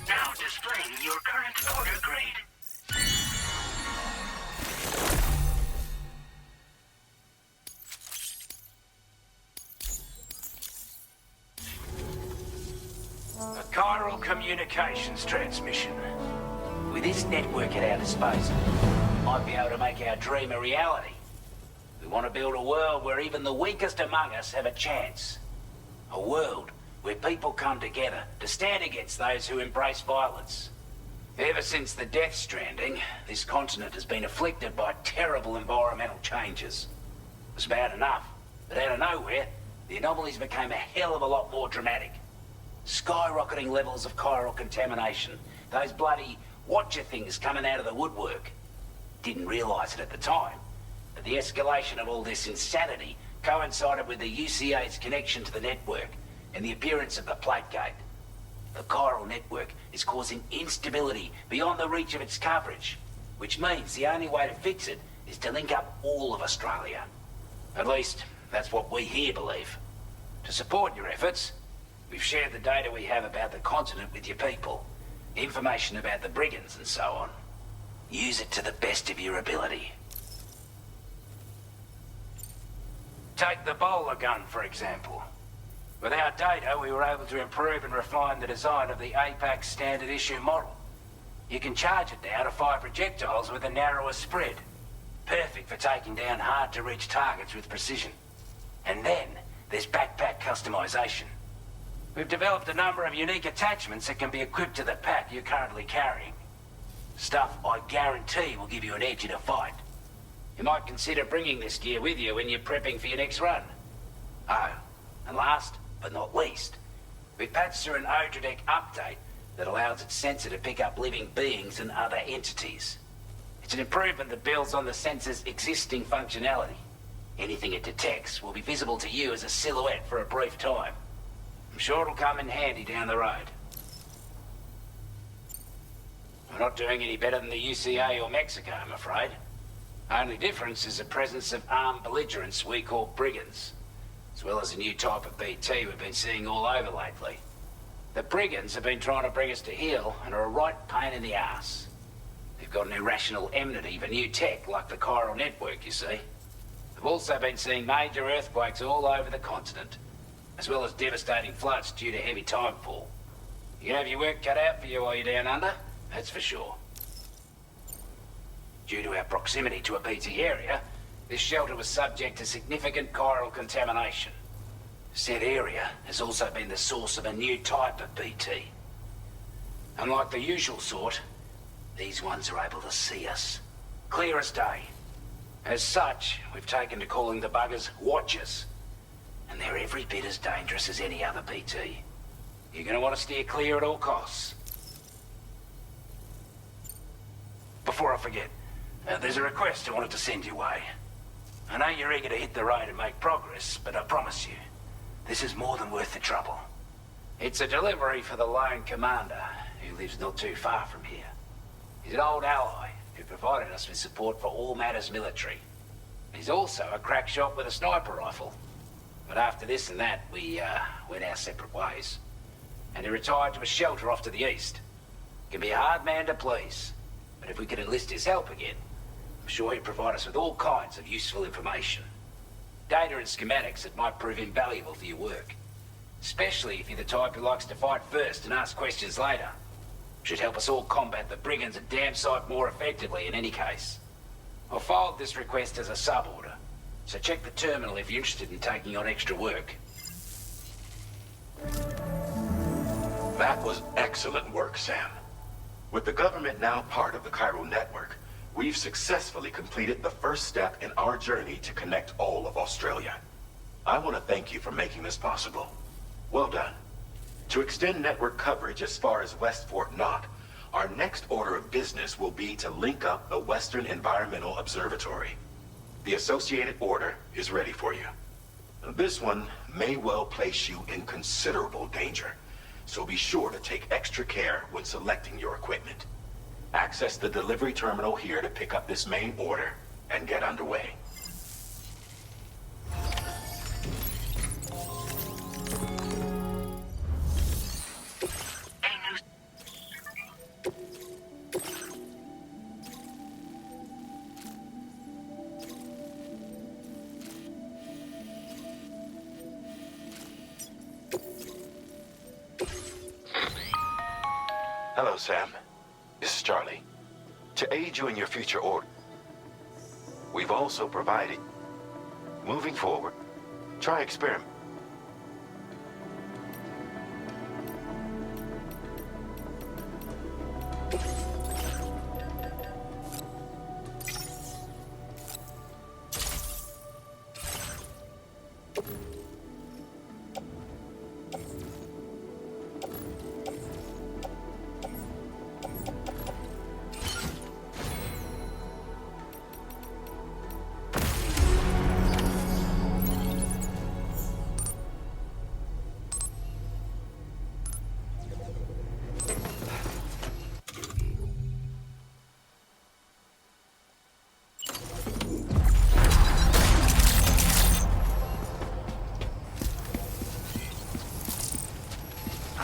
Now displaying your current order grade. A chiral communications transmission. With this network at our disposal, we might be able to make our dream a reality. We want to build a world where even the weakest among us have a chance. A world where people come together to stand against those who embrace violence. Ever since the death stranding, this continent has been afflicted by terrible environmental changes. It was bad enough, but out of nowhere, the anomalies became a hell of a lot more dramatic. Skyrocketing levels of chiral contamination, those bloody watcher things coming out of the woodwork. Didn't realize it at the time, but the escalation of all this insanity coincided with the UCA's connection to the network and the appearance of the plate gate. The chiral network is causing instability beyond the reach of its coverage, which means the only way to fix it is to link up all of Australia. At least, that's what we here believe. To support your efforts, we've shared the data we have about the continent with your people, information about the brigands and so on. Use it to the best of your ability. Take the bowler gun, for example. With our data, we were able to improve and refine the design of the APAC standard issue model. You can charge it now to fire projectiles with a narrower spread. Perfect for taking down hard-to-reach targets with precision. And then, there's backpack customization. We've developed a number of unique attachments that can be equipped to the pack you're currently carrying. Stuff I guarantee will give you an edge in a fight. You might consider bringing this gear with you when you're prepping for your next run. Oh, and last but not least, we patched through an Odradek update that allows its sensor to pick up living beings and other entities. It's an improvement that builds on the sensor's existing functionality. Anything it detects will be visible to you as a silhouette for a brief time. I'm sure it'll come in handy down the road. We're not doing any better than the UCA or Mexico, I'm afraid. Only difference is the presence of armed belligerents we call brigands, as well as a new type of BT we've been seeing all over lately. The brigands have been trying to bring us to heel and are a right pain in the ass. They've got an irrational enmity for new tech like the chiral network, you see. They've also been seeing major earthquakes all over the continent, as well as devastating floods due to heavy timefall. You can have your work cut out for you while you're down under, that's for sure. Due to our proximity to a BT area, This shelter was subject to significant chiral contamination. Said area has also been the source of a new type of BT. Unlike the usual sort, these ones are able to see us. Clear as day. As such, we've taken to calling the buggers Watchers. And they're every bit as dangerous as any other BT. You're gonna want to steer clear at all costs. Before I forget, there's a request I wanted to send your way. I know you're eager to hit the road and make progress, but I promise you, this is more than worth the trouble. It's a delivery for the lone commander, who lives not too far from here. He's an old ally who provided us with support for all matters military. He's also a crack shot with a sniper rifle. But after this and that, we went our separate ways. And he retired to a shelter off to the east. Can be a hard man to please, but if we could enlist his help again, I'm sure he'd provide us with all kinds of useful information. Data and schematics that might prove invaluable for your work. Especially if you're the type who likes to fight first and ask questions later. Should help us all combat the brigands at Dam Site more effectively in any case. I'll filed this request as a sub-order, so check the terminal if you're interested in taking on extra work. That was excellent work, Sam. With the government now part of the chiral network, we've successfully completed the first step in our journey to connect all of Australia. I want to thank you for making this possible. Well done. To extend network coverage as far as West Fort Knott, our next order of business will be to link up the Western Environmental Observatory. The associated order is ready for you. This one may well place you in considerable danger, so be sure to take extra care when selecting your equipment. Access the delivery terminal here to pick up this main order and get underway. Hello, Sam. This is Charlie. To aid you in your future order, we've also provided. Moving forward, try experiment.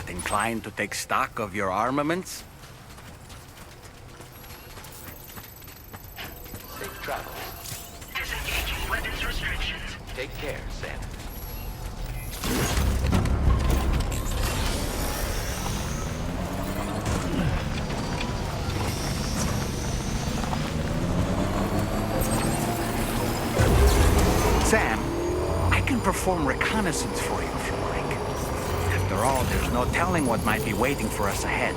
Inclined to take stock of your armaments? Safe travels. Disengaging weapons restrictions. Take care, Sam. Sam, I can perform reconnaissance for you if you like. After all, there's no telling what might be waiting for us ahead.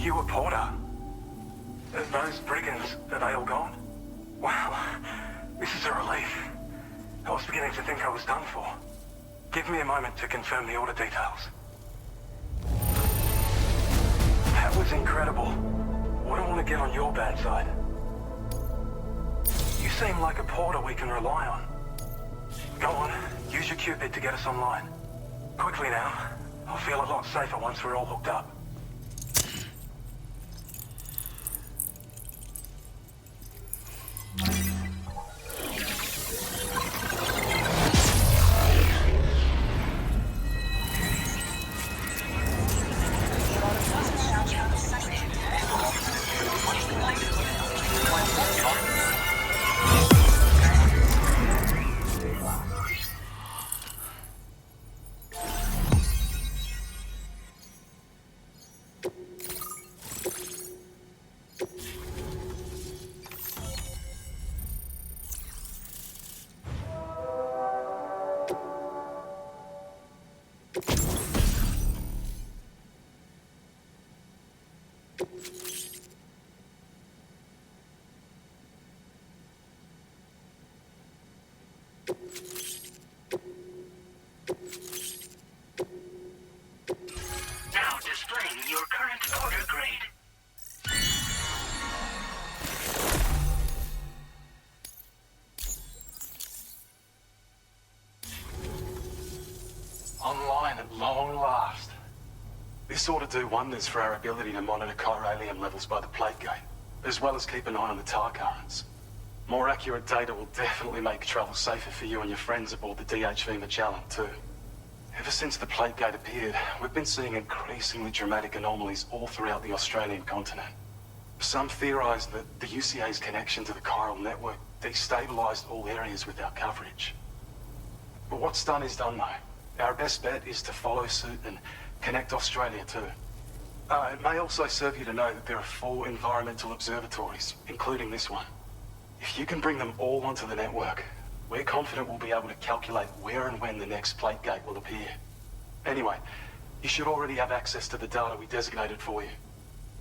You a Porter? Those brigands, are they all gone? Wow, this is a relief. I was beginning to think I was done for. Give me a moment to confirm the order details. That was incredible. Wouldn't want to get on your bad side. You seem like a Porter we can rely on. Go on, use your Cupid to get us online. Quickly now. I'll feel a lot safer once we're all hooked up. Now displaying your current order grade. Online at long last. This ought to do wonders for our ability to monitor chiralium levels by the plate gate, as well as keep an eye on the tar currents. More accurate data will definitely make travel safer for you and your friends aboard the DHV Magellan, too. Ever since the plate gate appeared, we've been seeing increasingly dramatic anomalies all throughout the Australian continent. Some theorize that the UCA's connection to the chiral network destabilized all areas with our coverage. But what's done is done, though. Our best bet is to follow suit and connect Australia, too. It may also serve you to know that there are 4 environmental observatories, including this one. If you can bring them all onto the network, we're confident we'll be able to calculate where and when the next plate gate will appear. Anyway, you should already have access to the data we designated for you.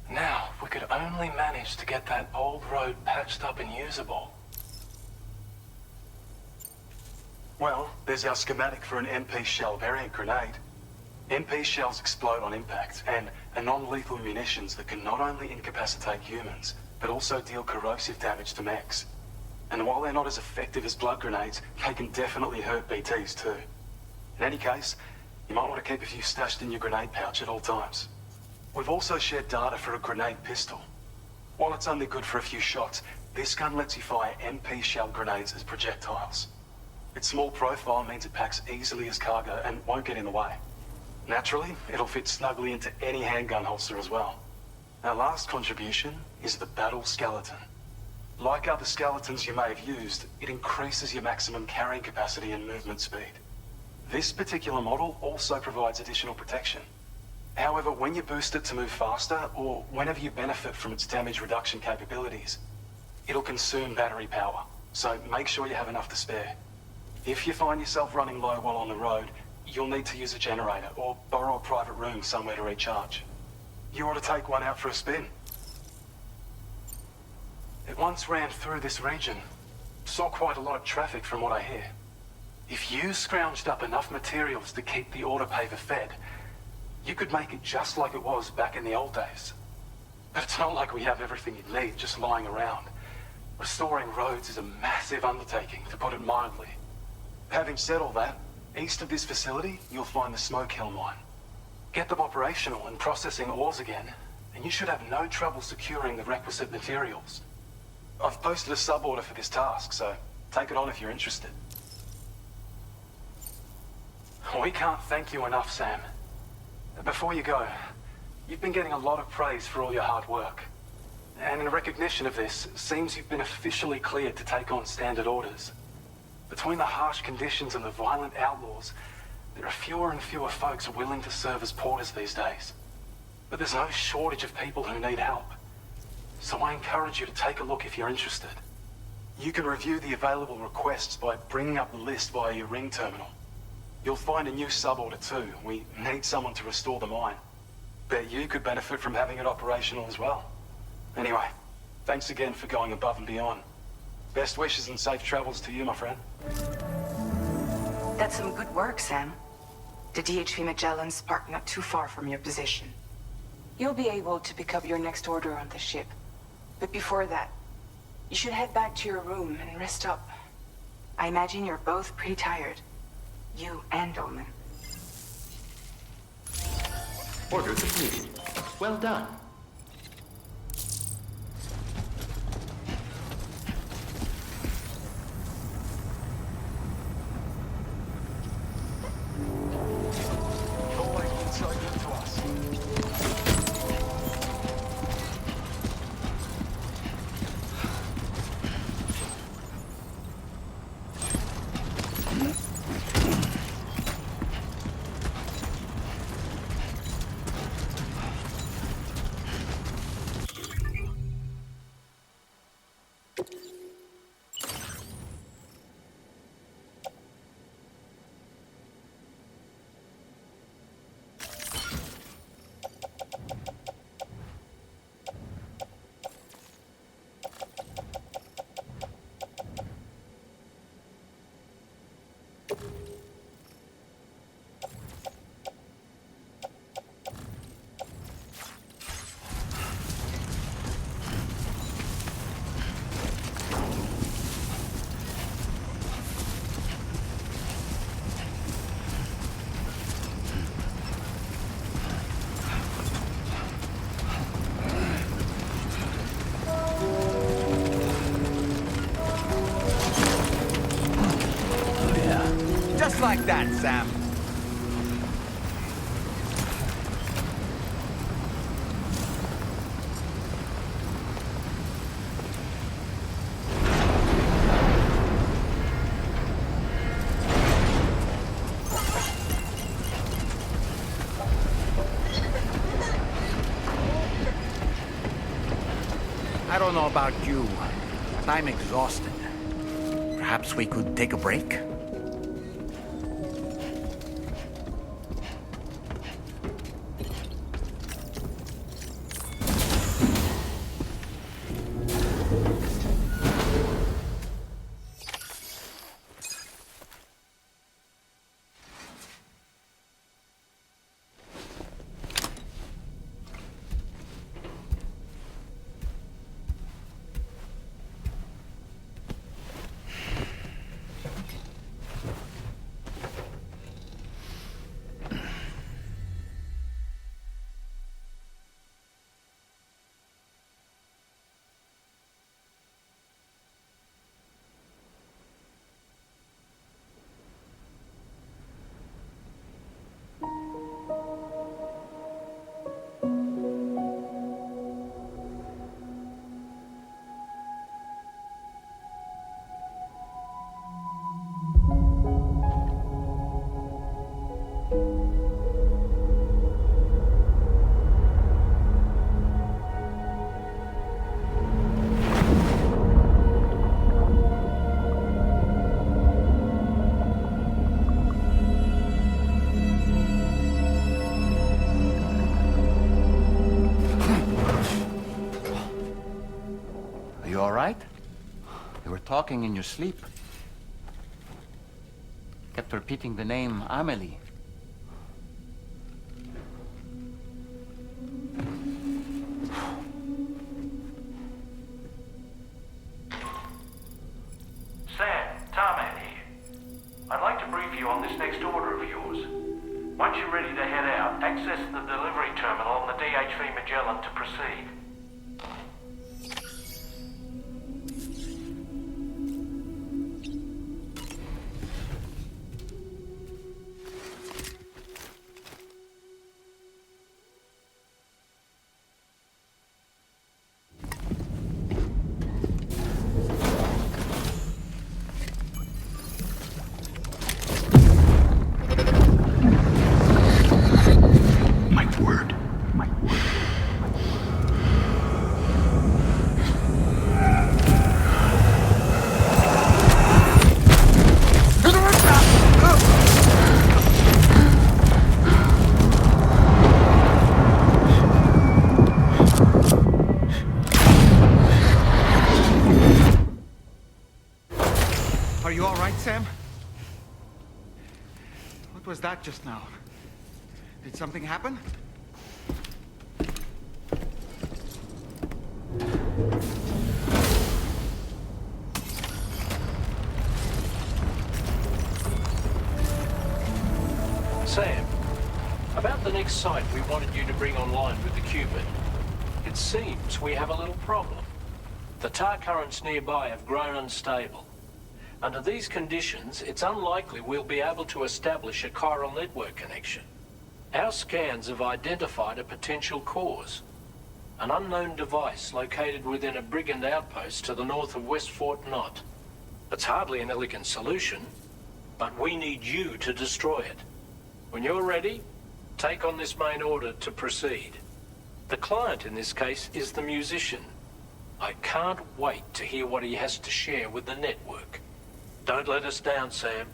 Now, if we could only manage to get that old road patched up and usable. Well, there's our schematic for an MP shell variant grenade. MP shells explode on impact and are non-lethal munitions that can not only incapacitate humans, but also deal corrosive damage to mechs. And while they're not as effective as blood grenades, they can definitely hurt BTs too. In any case, you might want to keep a few stashed in your grenade pouch at all times. We've also shared data for a grenade pistol. While it's only good for a few shots, this gun lets you fire MP shell grenades as projectiles. Its small profile means it packs easily as cargo and won't get in the way. Naturally, it'll fit snugly into any handgun holster as well. Our last contribution is the battle skeleton. Like other skeletons you may have used, it increases your maximum carrying capacity and movement speed. This particular model also provides additional protection. However, when you boost it to move faster, or whenever you benefit from its damage reduction capabilities, it'll consume battery power, so make sure you have enough to spare. If you find yourself running low while on the road, you'll need to use a generator or borrow a private room somewhere to recharge. You ought to take one out for a spin. It once ran through this region. Saw quite a lot of traffic from what I hear. If you scrounged up enough materials to keep the autopaver fed, you could make it just like it was back in the old days. But it's not like we have everything you need just lying around. Restoring roads is a massive undertaking, to put it mildly. Having said all that, east of this facility, you'll find the Smoke Hill mine. Get them operational and processing ores again, and you should have no trouble securing the requisite materials. I've posted a sub-order for this task, so take it on if you're interested. We can't thank you enough, Sam. Before you go, you've been getting a lot of praise for all your hard work. And in recognition of this, it seems you've been officially cleared to take on standard orders. Between the harsh conditions and the violent outlaws, there are fewer and fewer folks willing to serve as porters these days. But there's no shortage of people who need help. So I encourage you to take a look if you're interested. You can review the available requests by bringing up the list via your ring terminal. You'll find a new sub-order too. We need someone to restore the mine. Bet you could benefit from having it operational as well. Anyway, thanks again for going above and beyond. Best wishes and safe travels to you, my friend. That's some good work, Sam. The DHV Magellan's parked not too far from your position. You'll be able to pick up your next order on the ship. But before that, you should head back to your room and rest up. I imagine you're both pretty tired. You and Omen. Order completed. Well done. Just like that, Sam. I don't know about you, but I'm exhausted. Perhaps we could take a break? Are you all right? You were talking in your sleep. Kept repeating the name Amelie. Sam, Tarman here. I'd like to brief you on this next order of yours. Once you're ready to head out, access the delivery terminal on the DHV Magellan to proceed. Are you all right, Sam? What was that just now? Did something happen? Sam, about the next site we wanted you to bring online with the Cupid. It seems we have a little problem. The tar currents nearby have grown unstable. Under these conditions, it's unlikely we'll be able to establish a chiral network connection. Our scans have identified a potential cause. An unknown device located within a brigand outpost to the north of West Fort Knot. It's hardly an elegant solution, but we need you to destroy it. When you're ready, take on this main order to proceed. The client in this case is the musician. I can't wait to hear what he has to share with the network. Don't let us down, Sam.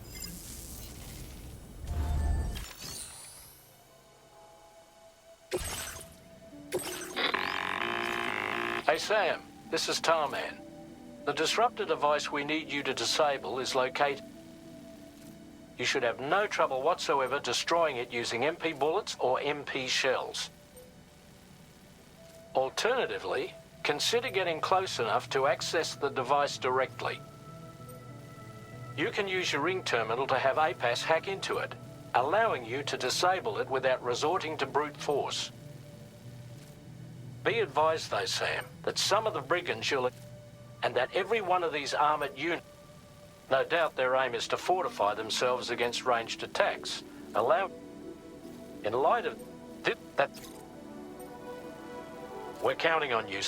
Hey, Sam. This is Tarman. The disruptor device we need you to disable is located. You should have no trouble whatsoever destroying it using MP bullets or MP shells. Alternatively, consider getting close enough to access the device directly. You can use your ring terminal to have APAS hack into it, allowing you to disable it without resorting to brute force. Be advised though, Sam, that some of the brigands and that every one of these armored units, no doubt their aim is to fortify themselves against ranged attacks. In light of that, we're counting on you.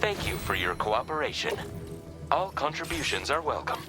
Thank you for your cooperation. All contributions are welcome.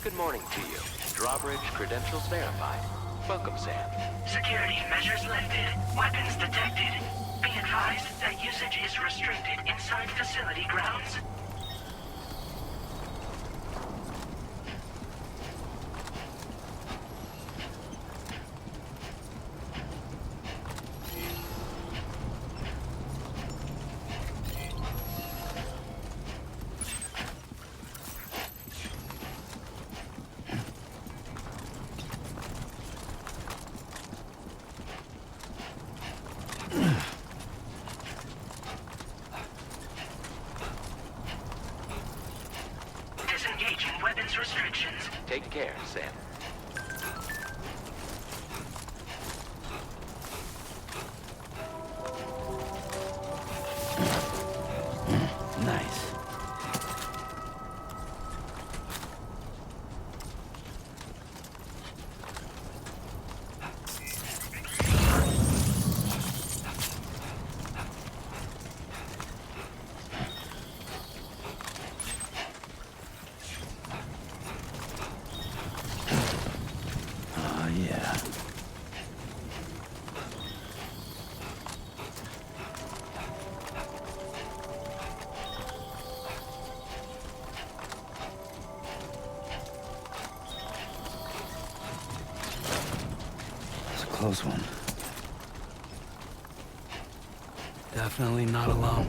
Good morning to you. Drawbridge credentials verified. Welcome, Sam. Security measures lifted. Weapons detected. Be advised that usage is restricted inside facility grounds. Disengaging weapons restrictions. Take care, Sam. Nice. Yeah. It's a close one. Definitely not alone.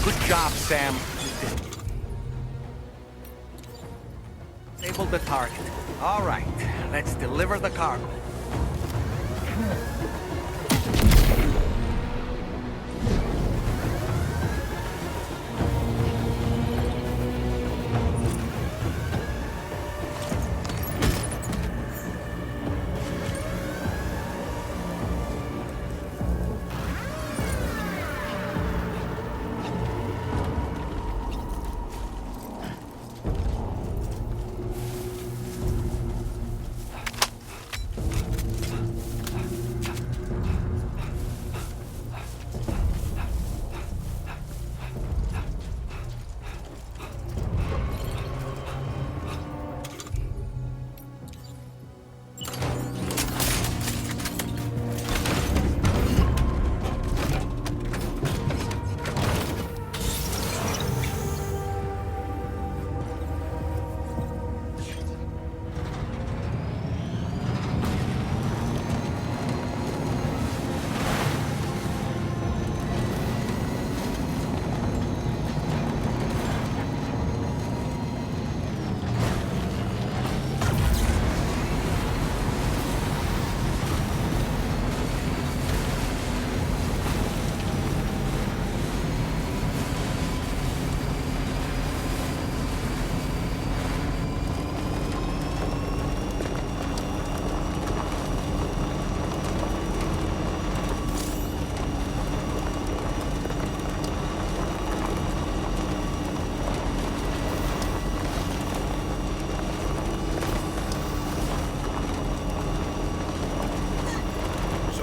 Good job, Sam. Disable the target. All right, let's deliver the cargo.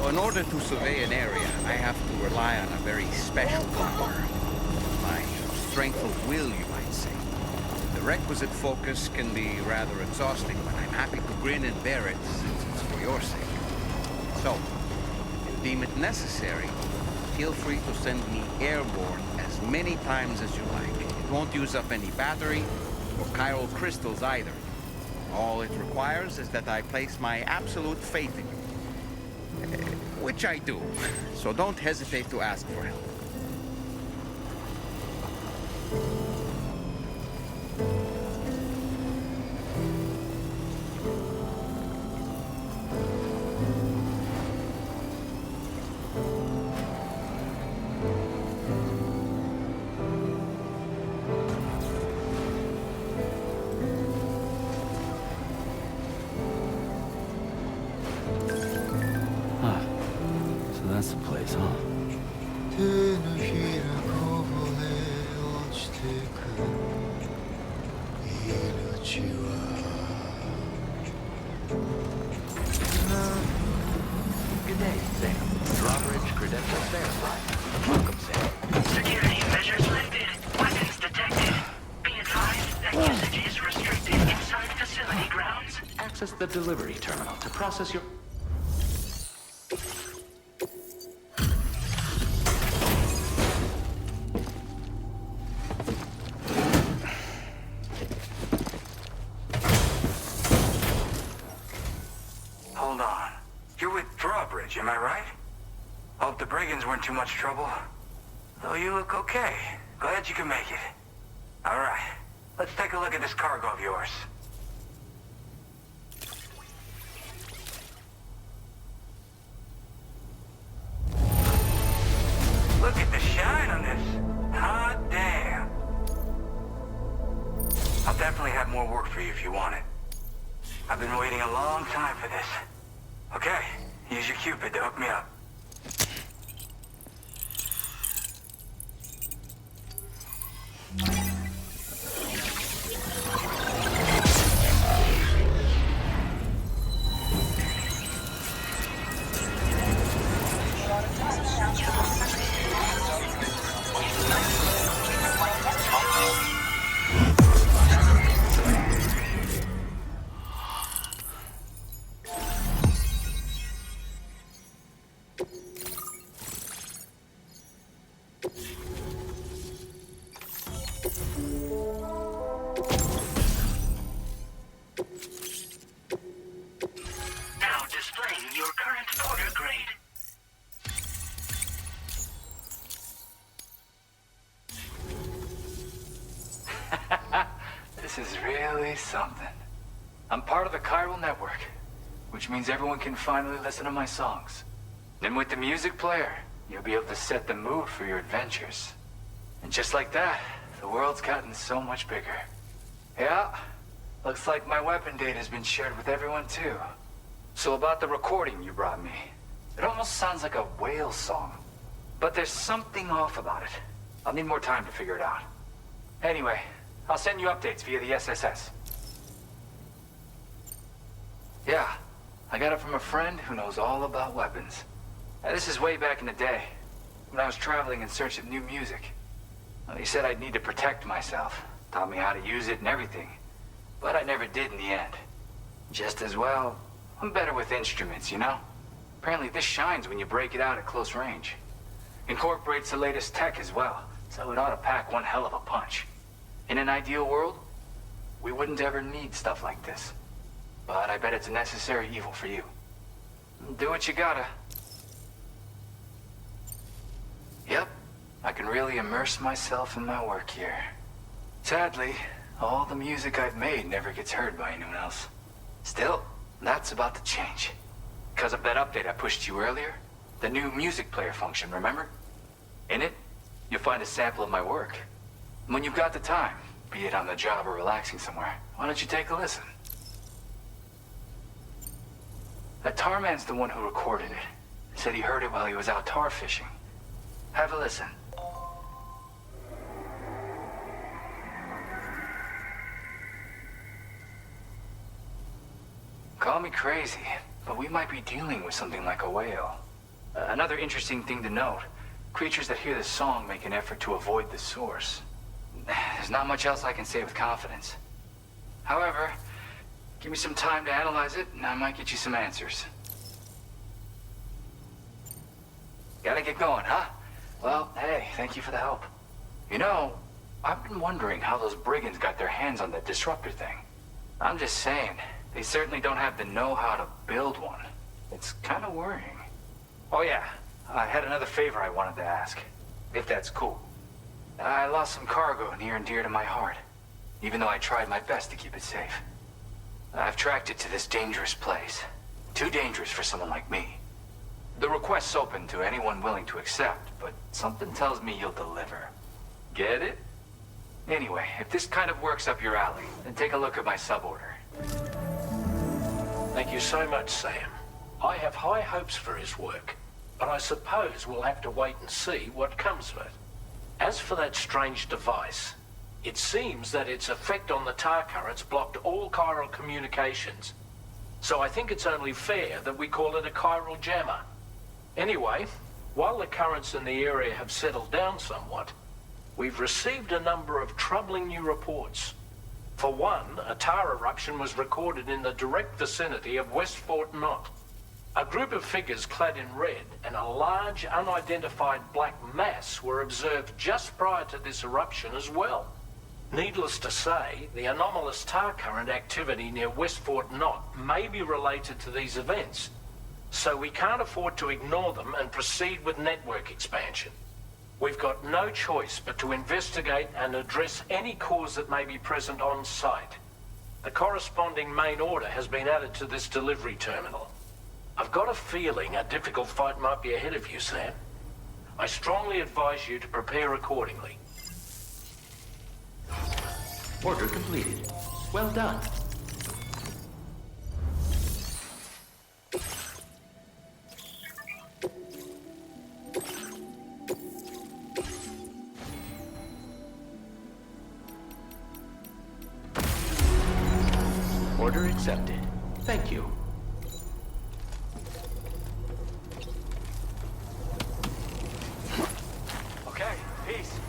In order to survey an area, I have to rely on a very special power. My strength of will, you might say. The requisite focus can be rather exhausting, but I'm happy to grin and bear it since it's for your sake. So, if you deem it necessary, feel free to send me airborne as many times as you like. It won't use up any battery or chiral crystals either. All it requires is that I place my absolute faith in you. Which I do, so don't hesitate to ask for help. That's the place, huh? Good day, Sam. Drawbridge credentials verified. Welcome, Sam. Security measures lifted. Weapons detected. Be advised that usage is restricted inside facility grounds. Access the delivery terminal to process your... Hold on. You're with Drawbridge, am I right? Hope the brigands weren't too much trouble. Though you look okay. Glad you can make it. All right. Let's take a look at this cargo of yours. Look at the shine on this. Hot damn. I'll definitely have more work for you if you want it. I've been waiting a long time for this. Okay, use your Cupid to hook me up. This is really something. I'm part of the chiral network, which means everyone can finally listen to my songs. Then with the music player, you'll be able to set the mood for your adventures. And just like that, the world's gotten so much bigger. Yeah, looks like my weapon data has been shared with everyone too. So about the recording you brought me, it almost sounds like a whale song. But there's something off about it. I'll need more time to figure it out. Anyway, I'll send you updates via the SSS. Yeah, I got it from a friend who knows all about weapons. This is way back in the day, when I was traveling in search of new music. Well, he said I'd need to protect myself, taught me how to use it and everything. But I never did in the end. Just as well, I'm better with instruments, you know? Apparently this shines when you break it out at close range. Incorporates the latest tech as well, so it ought to pack one hell of a punch. In an ideal world, we wouldn't ever need stuff like this. But I bet it's a necessary evil for you. Do what you gotta. Yep, I can really immerse myself in my work here. Sadly, all the music I've made never gets heard by anyone else. Still, that's about to change. Because of that update I pushed you earlier, the new music player function, remember? In it, you'll find a sample of my work. When you've got the time, be it on the job or relaxing somewhere, why don't you take a listen? That tar man's the one who recorded it. Said he heard it while he was out tar fishing. Have a listen. Call me crazy, but we might be dealing with something like a whale. Another interesting thing to note, creatures that hear this song make an effort to avoid the source. There's not much else I can say with confidence. However, give me some time to analyze it, and I might get you some answers. Gotta get going, huh? Well, hey, thank you for the help. You know, I've been wondering how those brigands got their hands on that disruptor thing. I'm just saying, they certainly don't have the know-how to build one. It's kind of worrying. Oh yeah, I had another favor I wanted to ask, if that's cool. I lost some cargo near and dear to my heart, even though I tried my best to keep it safe. I've tracked it to this dangerous place. Too dangerous for someone like me. The request's open to anyone willing to accept, but something tells me you'll deliver. Get it? Anyway, if this kind of works up your alley, then take a look at my suborder. Thank you so much, Sam. I have high hopes for his work, but I suppose we'll have to wait and see what comes of it. As for that strange device, it seems that its effect on the tar currents blocked all chiral communications. So I think it's only fair that we call it a chiral jammer. Anyway, while the currents in the area have settled down somewhat, we've received a number of troubling new reports. For one, a tar eruption was recorded in the direct vicinity of West Fort Knot. A group of figures clad in red and a large unidentified black mass were observed just prior to this eruption as well. Needless to say, the anomalous tar current activity near West Fort Knot may be related to these events, so we can't afford to ignore them and proceed with network expansion. We've got no choice but to investigate and address any cause that may be present on site. The corresponding main order has been added to this delivery terminal. I've got a feeling a difficult fight might be ahead of you, Sam. I strongly advise you to prepare accordingly. Order completed. Well done. Order accepted. Thank you. Okay, peace.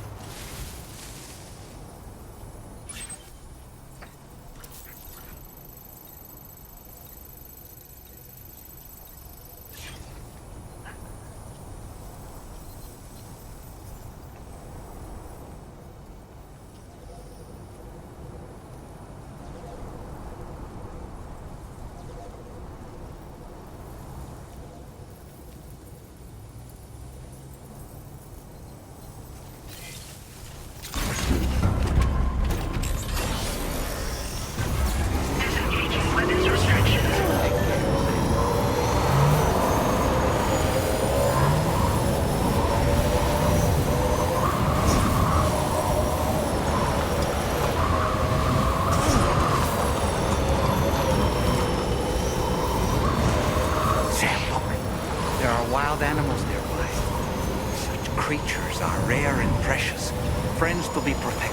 creatures are rare and precious, friends to be protected.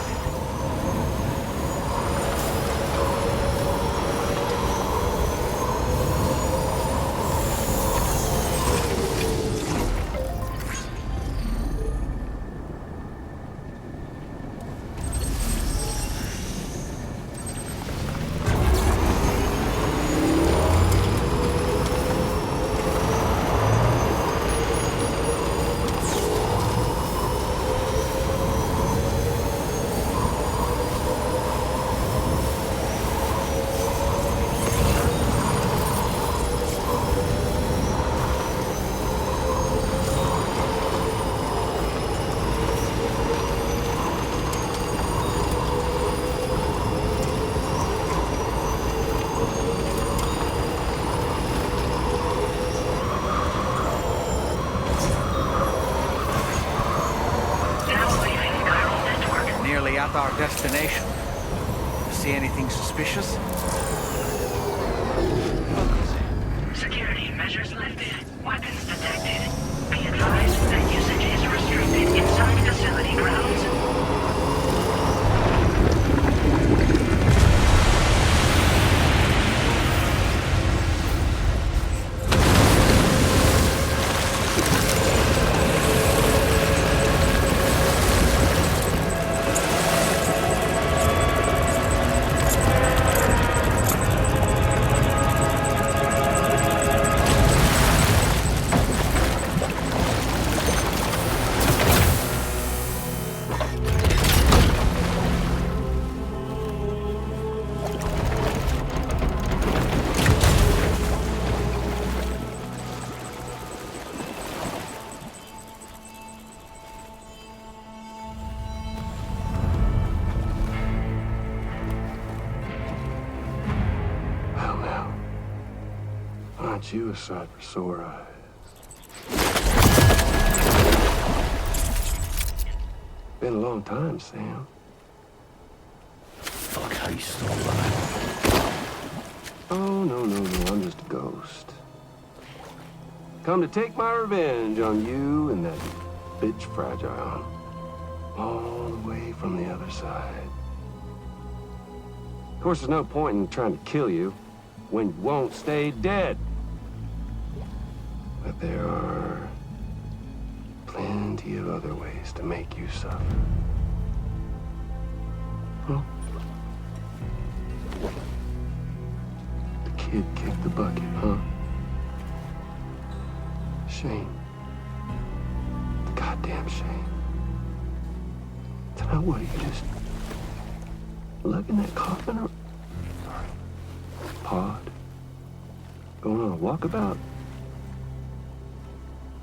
Our destination. See anything suspicious? Security measures lifted. Weapons detected. Be advised that usage is restricted inside facility grounds. You a sight for sore eyes. Been a long time, Sam. Fuck, how you still alive? Oh, no, I'm just a ghost. Come to take my revenge on you and that bitch Fragile. All the way from the other side. Of course, there's no point in trying to kill you when you won't stay dead. But there are plenty of other ways to make you suffer. Well, the kid kicked the bucket, huh? Shame. The goddamn shame. So now what, are you just lugging that coffin or pod? Going on a walkabout?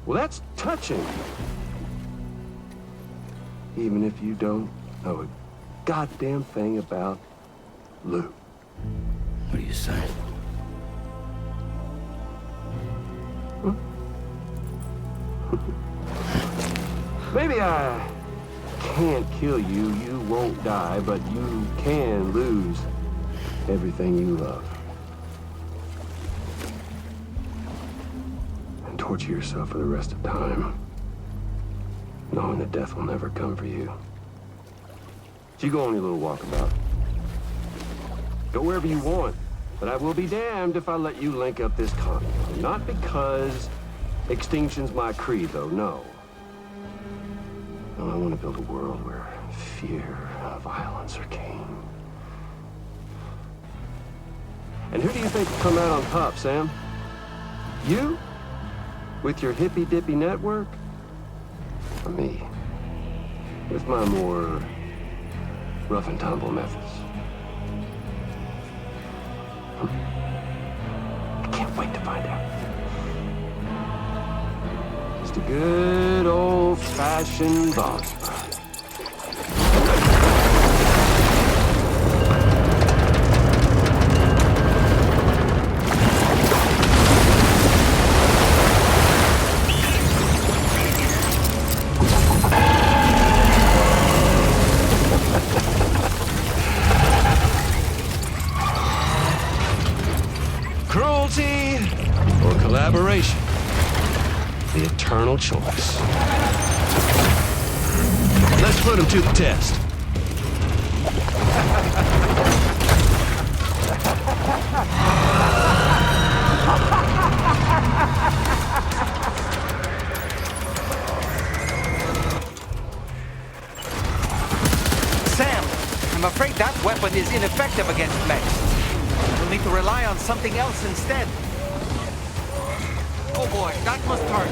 Well, that's touching. Even if you don't know a goddamn thing about Lou. What are you saying? Huh? Maybe I can't kill you, you won't die, but you can lose everything you love. Torture yourself for the rest of time, knowing that death will never come for you. So you go on your little walkabout. Go wherever you want, but I will be damned if I let you link up this conflict. Not because extinction's my creed, though, no. No, I want to build a world where fear and violence are king. And who do you think will come out on top, Sam? You? With your hippy-dippy network? Or me? With my more rough-and-tumble methods? I can't wait to find out. Just a good old-fashioned boss fight. Cruelty or collaboration? The eternal choice. Let's put him to the test. Sam, I'm afraid that weapon is ineffective against mechs. We'll need to rely on something else instead. Oh boy, that must hurt.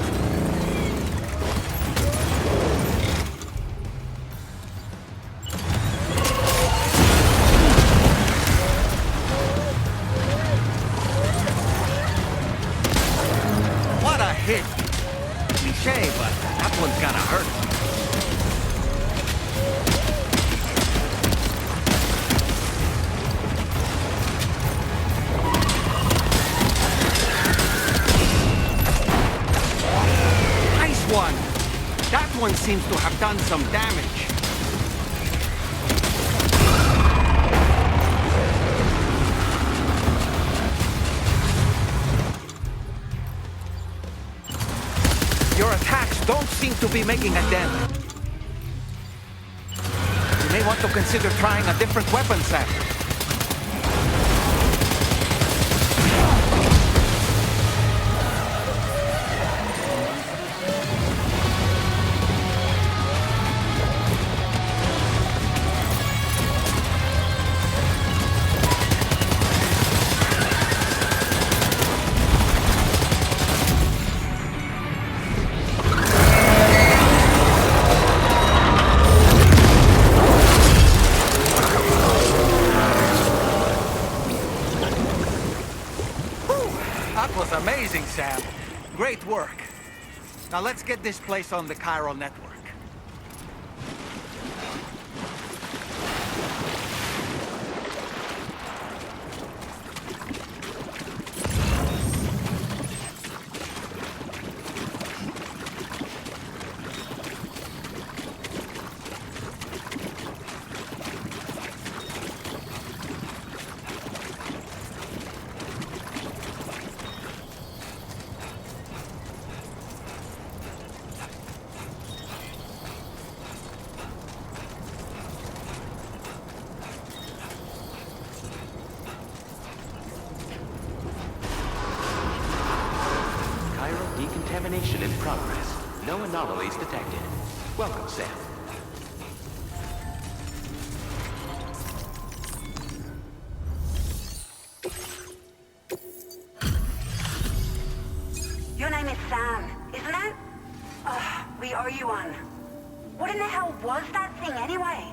What a hit! Cliché, but that one's gonna hurt. That one seems to have done some damage. Your attacks don't seem to be making a dent. You may want to consider trying a different weapon set. Amazing, Sam. Great work. Now let's get this place on the chiral network. Decontamination in progress. No anomalies detected. Welcome, Sam. Your name is Sam, isn't it? We owe you one. What in the hell was that thing anyway?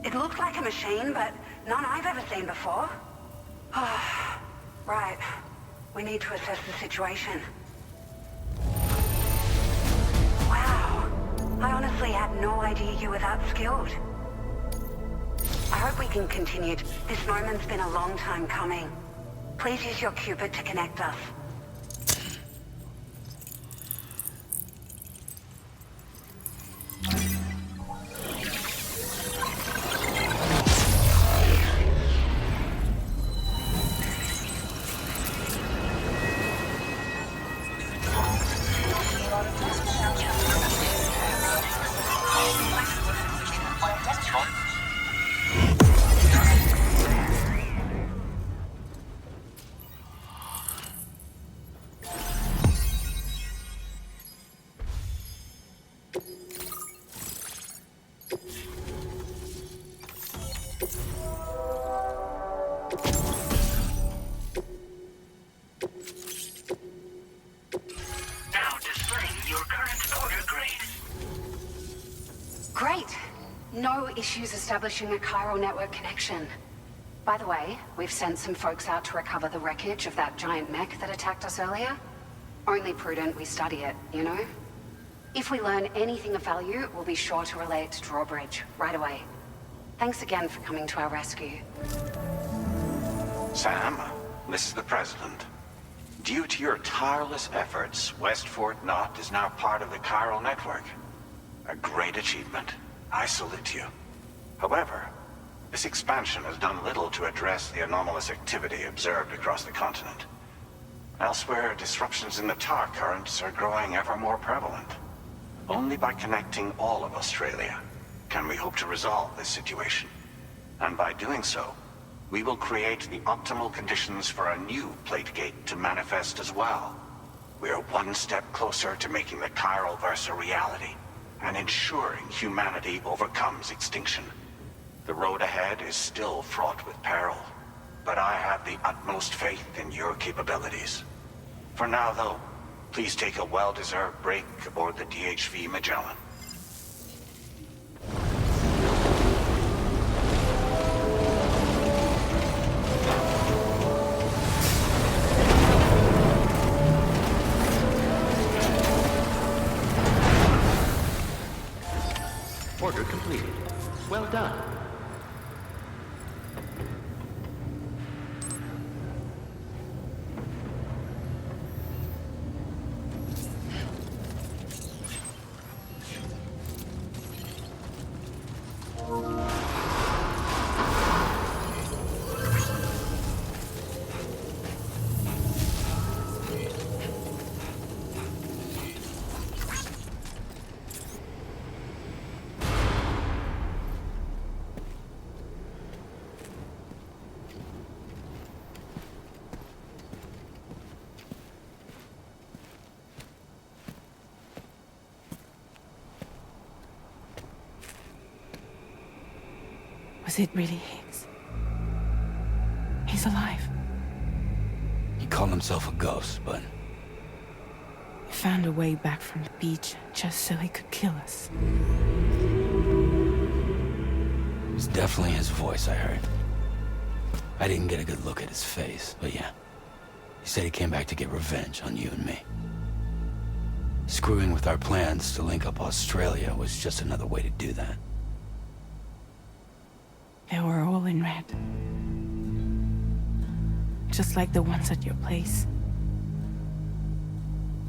It looked like a machine, but none I've ever seen before. Right. We need to assess the situation. Wow. I honestly had no idea you were that skilled. I hope we can continue. This moment's been a long time coming. Please use your Cupid to connect us. No issues establishing a chiral network connection. By the way, we've sent some folks out to recover the wreckage of that giant mech that attacked us earlier. Only prudent we study it, you know? If we learn anything of value, we'll be sure to relay it to Drawbridge right away. Thanks again for coming to our rescue. Sam, this is the President. Due to your tireless efforts, West Fort Knot is now part of the chiral network. A great achievement. I salute you. However, this expansion has done little to address the anomalous activity observed across the continent. Elsewhere, disruptions in the tar currents are growing ever more prevalent. Only Only by connecting all of Australia can we hope to resolve this situation. And by doing so, we will create the optimal conditions for a new Plategate to manifest as well. We are one step closer to making the chiral verse a reality, and ensuring humanity overcomes extinction. The road ahead is still fraught with peril, but I have the utmost faith in your capabilities. For now, though, please take a well-deserved break aboard the DHV Magellan. Order completed. Well done. Was it really Higgs? He's alive. He called himself a ghost, but... He found a way back from the beach just so he could kill us. It was definitely his voice I heard. I didn't get a good look at his face, but yeah. He said he came back to get revenge on you and me. Screwing with our plans to link up Australia was just another way to do that. They were all in red. Just like the ones at your place.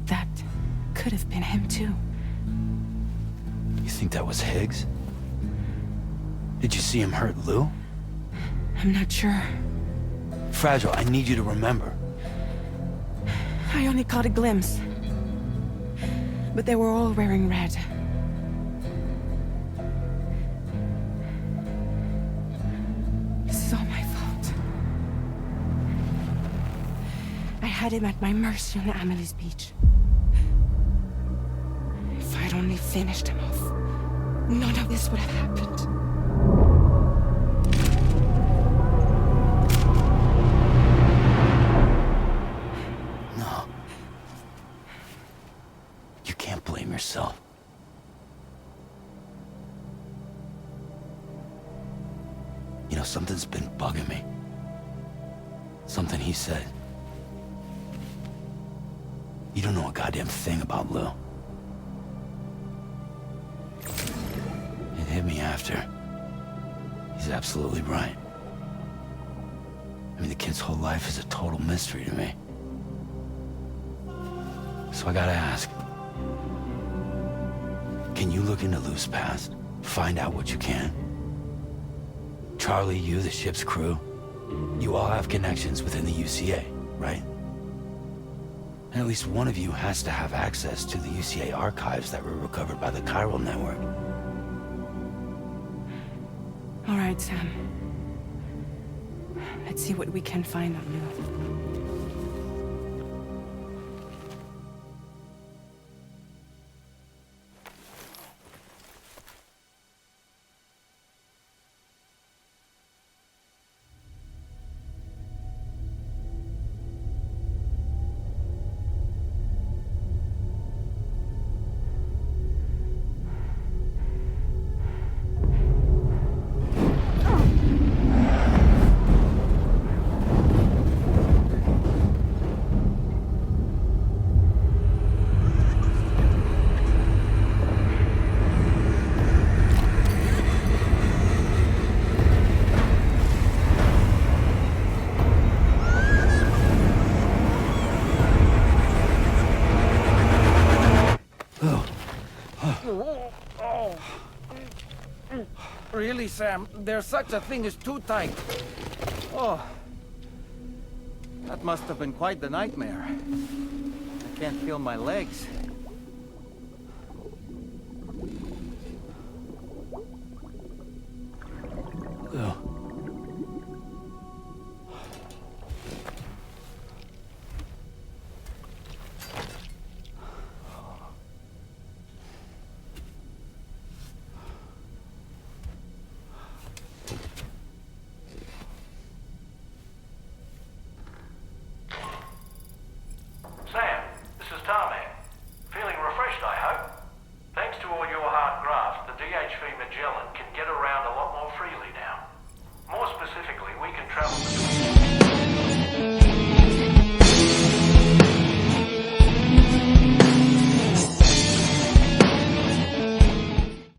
That could have been him too. You think that was Higgs? Did you see him hurt Lou? I'm not sure. Fragile, I need you to remember. I only caught a glimpse. But they were all wearing red. This is all my fault. I had him at my mercy on Amelie's beach. If I'd only finished him off, none of this would have happened. No. You can't blame yourself. You know, something's been bugging me. Something he said. You don't know a goddamn thing about Lou. It hit me after. He's absolutely right. I mean, the kid's whole life is a total mystery to me. So I gotta ask. Can you look into Lou's past? Find out what you can? Charlie, you, the ship's crew, you all have connections within the UCA, right? And at least one of you has to have access to the UCA archives that were recovered by the chiral network. All right, Sam. Let's see what we can find on Lou. Really, Sam? There's such a thing as too tight. Oh. That must have been quite the nightmare. I can't feel my legs.